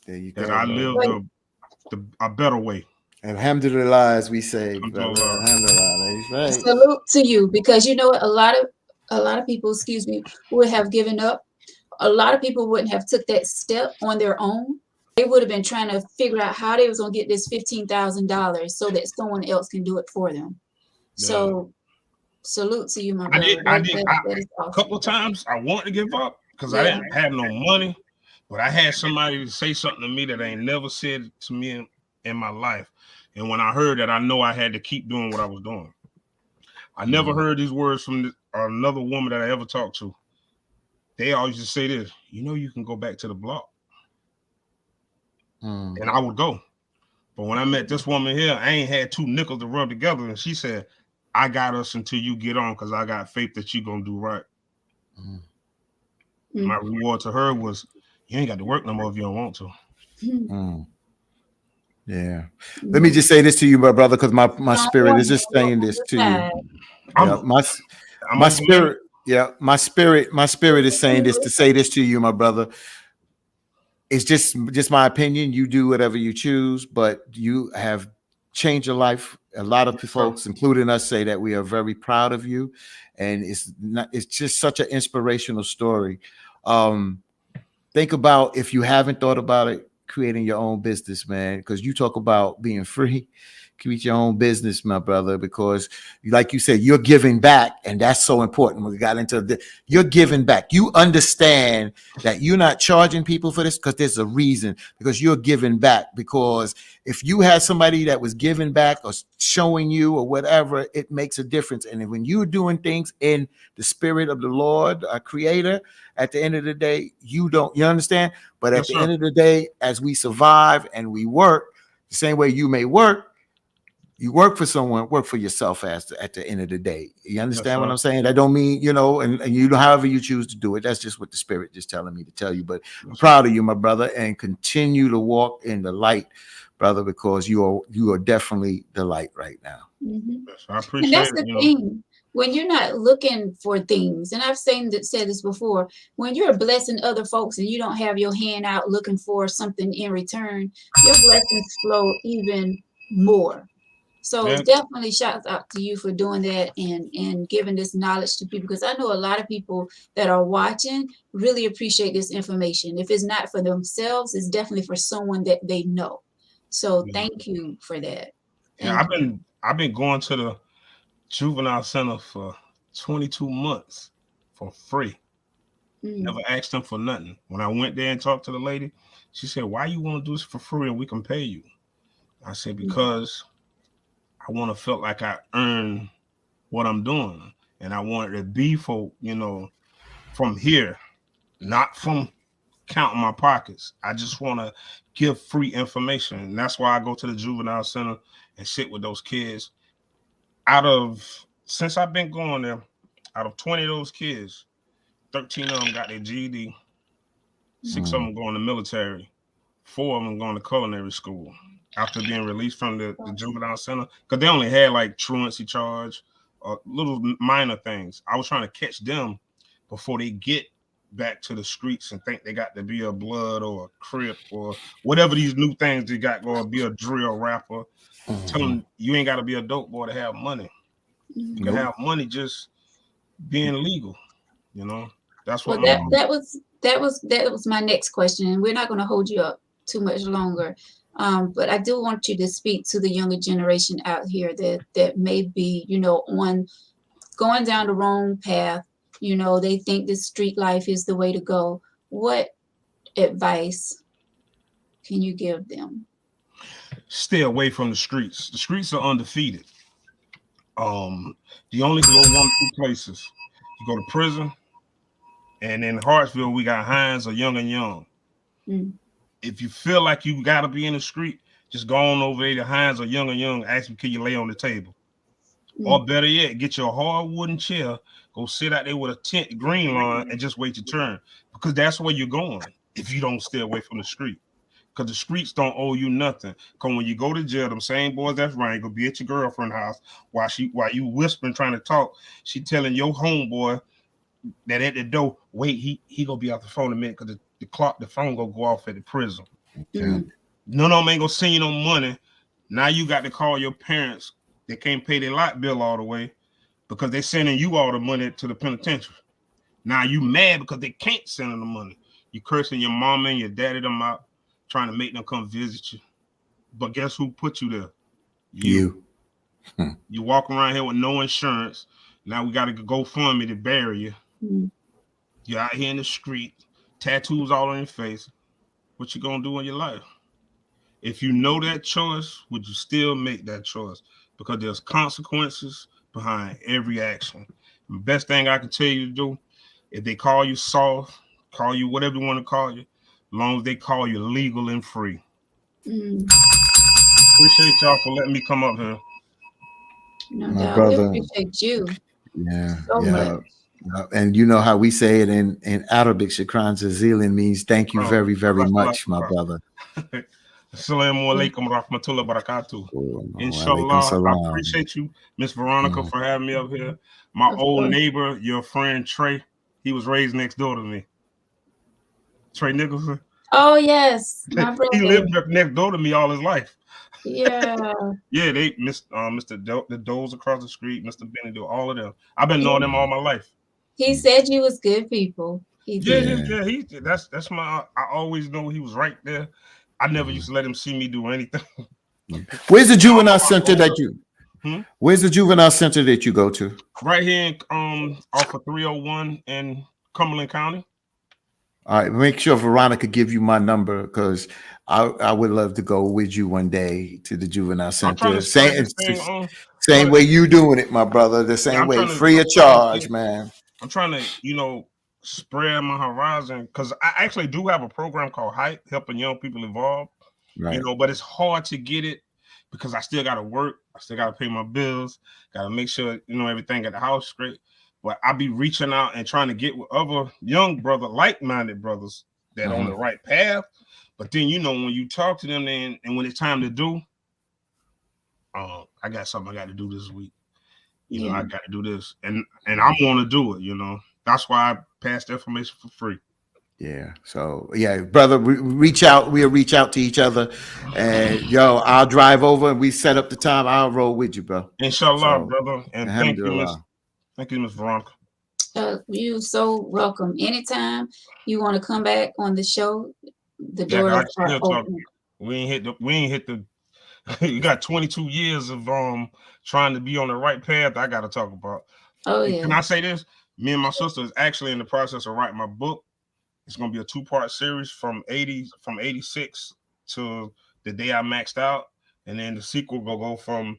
There you go. That I live a better way. Alhamdulillah, as we say. Alhamdulillah. Right. Salute to you, because you know a lot of people, would have given up. A lot of people wouldn't have took that step on their own. They would have been trying to figure out how they was gonna get this $15,000 so that someone else can do it for them. Yeah. So salute to you, my brother. I did. Awesome. A couple of times I wanted to give up because I didn't have no money, but I had somebody to say something to me that I ain't never said to me in my life. And when I heard that, I know I had to keep doing what I was doing. I never heard these words from another woman that I ever talked to. They always just say this, you can go back to the block. And I would go. But when I met this woman here, I ain't had two nickels to rub together. And she said, "I got us until you get on because I got faith that you're going to do right." My reward to her was, "You ain't got to work no more if you don't want to." Yeah. Let me just say this to you, my brother, because my spirit is just saying this to you. My spirit. Yeah, my spirit is saying this to say this to you, my brother. It's just my opinion. You do whatever you choose, but you have changed your life. A lot of Yes, sir. folks, including us, say that we are very proud of you, and it's just such an inspirational story. Um, think about, if you haven't thought about it, creating your own business, man, because you talk about being free. Create your own business, my brother, because like you said, you're giving back, and that's so important. We got into you're giving back. You understand that you're not charging people for this because there's a reason, because you're giving back. Because if you had somebody that was giving back or showing you or whatever, it makes a difference. And when you're doing things in the spirit of the Lord, our creator, at the end of the day, you understand? But at Yes, the sir. end of the day, as we survive and we work, the same way you may work, you work for someone, work for yourself at the end of the day. You Yes, understand what sir. I'm saying? That don't mean, and you know, however you choose to do it. That's just what the spirit just telling me to tell you. But I'm Yes, sir. proud of you, my brother, and continue to walk in the light, brother, because you are definitely the light right now. Mhm. Yes, I And appreciate that's it. the thing. When you're not looking for things, and I've said this before, when you're blessing other folks and you don't have your hand out looking for something in return, your blessings flow even more. So Yeah, definitely shouts out to you for doing that and giving this knowledge to people, because I know a lot of people that are watching really appreciate this information. If it's not for themselves, it's definitely for someone that they know. So yeah. thank you for that. Yeah, Thank you. I've been going to the juvenile center for 22 months for free. Never Mm, asked them for nothing. When I went there and talked to the lady, she said, "Why you want to do this for free and we can pay you?" I said, mm, "Because I want to feel like I earn what I'm doing, and I want it to be for from here, not from counting my pockets. I just want to give free information, and that's why I go to the juvenile center and sit with those kids. Out of Since I've been going there, out of 20 of those kids, 13 of them got their GED, six of Mm. them going to military, four of them going to culinary school after being released from the juvenile center, because they only had like truancy charge, little minor things. I was trying to catch them before they get back to the streets and think they got to be a blood or a crip or whatever these new things they got going, be a drill rapper. Tell Mhm. them you ain't got to be a dope boy to have money. You can mm. Nope. have money just being legal. You know, that's what Well, my that was my next question, and we're not going to hold you up too much longer. But I do want you to speak to the younger generation out here that may be, on going down the wrong path. They think this street life is the way to go. What advice can you give them? stay away from the streets. The streets are undefeated. Um, you only can go one of two places. You go to prison, and in Hartsville we got Hines or Young and Young. Mm, If you feel like you got to be in the street, just go on over there to Hines or Young and Young. Ask them, can you lay on the table? mm, Or better yet, get your hard wooden chair, go sit out there with a tent green lawn, and just wait your turn, because that's where you're going if you don't stay away from the street. Because the streets don't owe you nothing. Because when you go to jail, them same boys that's right gonna be at your girlfriend's house while you whispering trying to talk. She telling your homeboy that at the door, wait, he gonna be off the phone in a minute because the phone gonna go off at the prison. Yeah. mm, No, no man gonna send you no money. Now you got to call your parents. They can't pay their light bill all the way because they sending you all the money to the penitentiary. Now you mad because they can't send them the money. You cursing your mama and your daddy them out, trying to make them come visit you. But guess who put you there? You. You. Hmm. You walk around here with no insurance. Now we got to go fund me to bury you. mm, You're out here in the street, tattoos all on your face. What you gonna do in your life? If you know that choice, would you still make that choice? Because there's consequences behind every action. The best thing I can tell you to do, if they call you soft, call you whatever you want to call you, as long as they call you legal and free. mm. Appreciate y'all for letting me come up here. No My doubt. We brother. appreciate you Yeah. so much. Yeah. And you know how we say it in Arabic, Shukran Zealand means thank you Oh, very, very much, my brother. Assalamu Yeah, alaikum rahmatullah barakatuh. Alaikum Inshallah, I salam. appreciate you, Miss Veronica, Mhm. for having me up here. My of old course. neighbor, your friend Trey, he was raised next door to me. Trey Nicholson. Oh yes, my He brother. lived next door to me all his life. Yeah, Yeah, they Mr. The Doe's across the street, Mr. Benny, all of them. I've been knowing he them all my life. he said you was good people. He Yeah, did. yeah, Yeah. yeah. That's my. I always know he was right there. I never Mhm. used to let him see me do anything. Where's the I don't know juvenile about center that older. you? Hmm? Where's the juvenile center that you go to? Right here in off of 301 in Cumberland County. All right, make sure Veronica give you my number because I would love to go with you one day to the juvenile I'm trying to center. start Same this thing on. same But way you doing it, my brother. The yeah, same way, free of charge, man. I'm trying to spread my horizon because I actually do have a program called Hype, helping young people evolve. Right. But it's hard to get it because I still got to work. I still got to pay my bills. Got to make sure everything at the house straight. But I be reaching out and trying to get with other young brother, like-minded brothers that on Uh-huh. the right path. But then when you talk to them, and when it's time to do, I got something I got to do this week. Yeah. I got to do this, and I want to do it. That's why I pass the information for free. Yeah. So yeah, brother, reach out. We'll reach out to each other, and yo, I'll drive over and we set up the time. I'll roll with you, bro. Inshallah, So, brother, and alhamdulillah. thank you, Miss Veronica. You so welcome. Anytime you want to come back on the show, the Yeah, I doors can are still talk. open. We ain't hit the. You got 22 years of trying to be on the right path. I got to talk about. Oh And can yeah. I say this? Me and my sister is actually in the process of writing my book. It's gonna be a 2-part series from 86 to the day I maxed out, and then the sequel will go from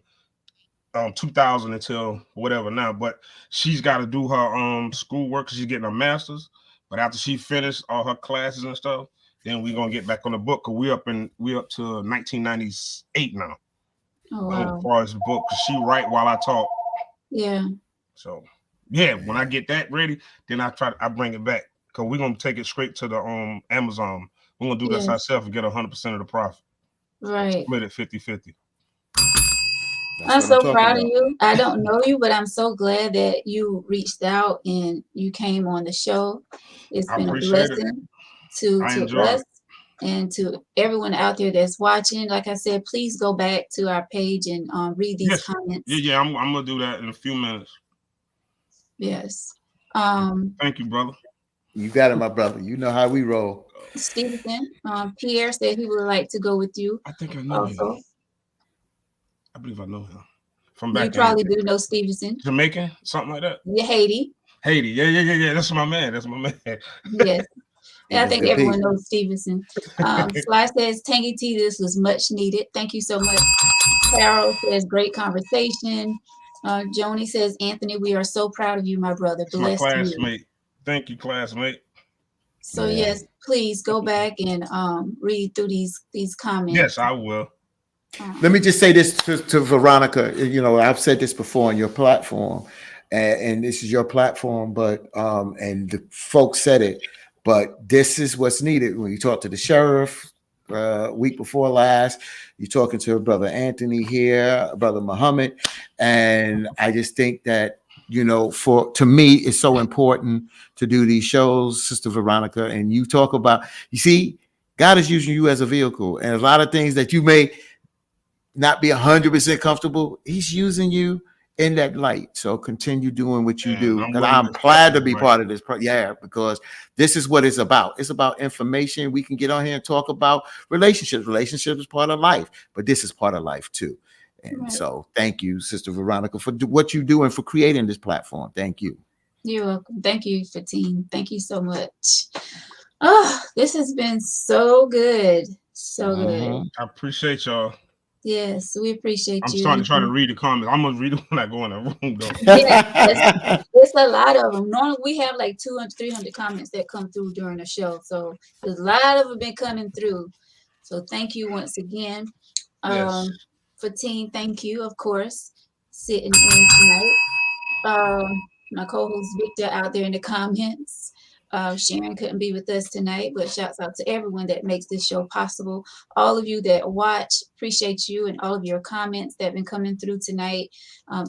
2000 until whatever now. But she's got to do her schoolwork because she's getting her master's. But after she finished all her classes and stuff, then we're gonna get back on the book because we up to 1998 now. Oh As wow. far as the book, because she write while I talk. Yeah. So yeah, when I get that ready, then I bring it back because we're gonna take it straight to the Amazon. We're gonna do this Yes. ourselves and get 100% of the profit. Right. Split it 50-50. That's I'm what I'm so talking proud of about. you. I don't know you, but I'm so glad that you reached out and you came on the show. It's I been a appreciate it. blessing to I to enjoy us it. and to everyone out there that's watching. Like I said, please go back to our page and read these Yes. Yeah, comments. yeah. I'm gonna do that in a few minutes. Yes. Um, Thank you, brother. You got it, my brother. You know how we roll. Stevenson, Pierre said he would like to go with you I think I know him. also. I believe I know him from You back in probably do know Stevenson. Jamaican, something like that. Yeah, Haiti. Haiti. Yeah, yeah, yeah, yeah. That's my man. That's my man. Yes. Yeah, I That's think the everyone people. knows Stevenson. Sly says, Tangy T, this was much needed. Thank you so much. Carol says, great conversation. Joni says, Anthony, we are so proud of you, my brother. It's my Bless you. classmate. Thank you, classmate. So Yeah. yes, please go back and read through these Yes, comments. I will. Let Um, me just say this to Veronica. You know, I've said this before on your platform, and this is your platform, but and the folks said it, but this is what's needed when you talk to the sheriff. Week before last, you're talking to brother Anthony here, brother Muhammad, and I just think that for to me, it's so important to do these shows, Sister Veronica, and you talk about. You see, God is using you as a vehicle, and a lot of things that you may not be 100% comfortable, he's using you in that light. So continue doing what you And do I'm because willing I'm to glad to be sacrifice. part of this. Yeah, because this is what it's about. It's about information. We can get on here and talk about relationships. Relationships is part of life, but this is part of life too. And right. so thank you, Sister Veronica, for what you do and for creating this platform. Thank you. You're welcome. Thank you, Fatine. Thank you so much. Oh, this has been so good. So good. Mhm. I appreciate y'all. Yes, we appreciate I'm you, starting to try to Anthony. read the comments. I'm gonna read it when I go in the room though. Yeah, it's a lot of them. Normally, we have like 200, 300 comments that come through during the show. So there's a lot of them been coming through. So thank you once again. Yes. Fatine, thank you, of course, sitting in tonight. My co-host Victor out there in the comments. Sharon couldn't be with us tonight, but shouts out to everyone that makes this show possible. All of you that watch, appreciate you, and all of your comments that have been coming through tonight.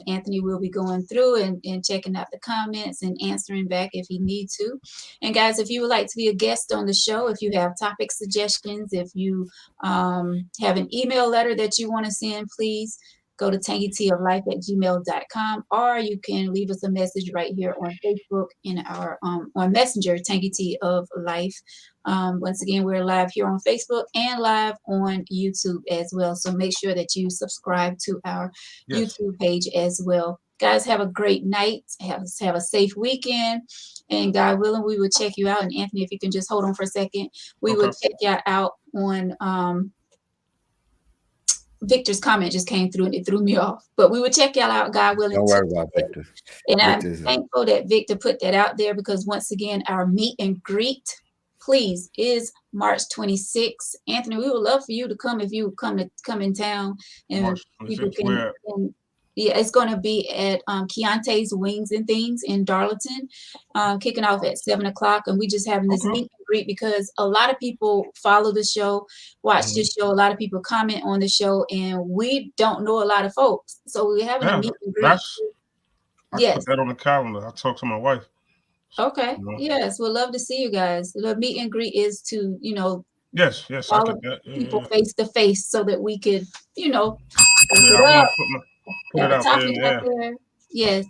Anthony will be going through and checking out the comments and answering back if he needs to. And guys, if you would like to be a guest on the show, if you have topic suggestions, if you have an email letter that you want to send, please go to tangyteaoflife@gmail.com, or you can leave us a message right here on Facebook in our on Messenger, Tangy Tea of Life. Once again, we're live here on Facebook and live on YouTube as well. So make sure that you subscribe to our YouTube page as well. Guys, have a great night. Have a safe weekend. And God willing, we will check you out. And Anthony, if you can just hold on for a second, we will check you out on Victor's comment just came through and it threw me off. But we will check y'all out, God willing. Don't worry about Victor. And I'm thankful that Victor put that out there, because once again, our meet and greet, please, is March 26th. Anthony, we would love for you to come if you come in town, and people can. Yeah, it's going to be at Keontae's Wings and Things in Darlington, kicking off at 7:00. And we just having this meet and greet because a lot of people follow the show, watch the show. A lot of people comment on the show, and we don't know a lot of folks. So we're having a meet and greet. I put that on the calendar. I talked to my wife. Okay. Yes, we'd love to see you guys. The meet and greet is to, yes, I get that. People face to face so that we could, put it out there. Yes,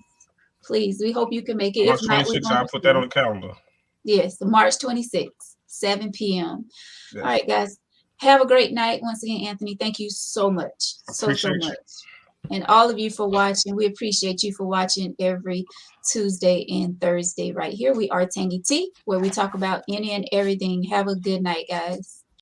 please. We hope you can make it. March 26th, I'll put that on the calendar. Yes, March 26th, 7 p.m. Yes. All right, guys. Have a great night. Once again, Anthony, thank you so much. So much. And all of you for watching. We appreciate you for watching every Tuesday and Thursday right here. We are Tangy Tea, where we talk about any and everything. Have a good night, guys.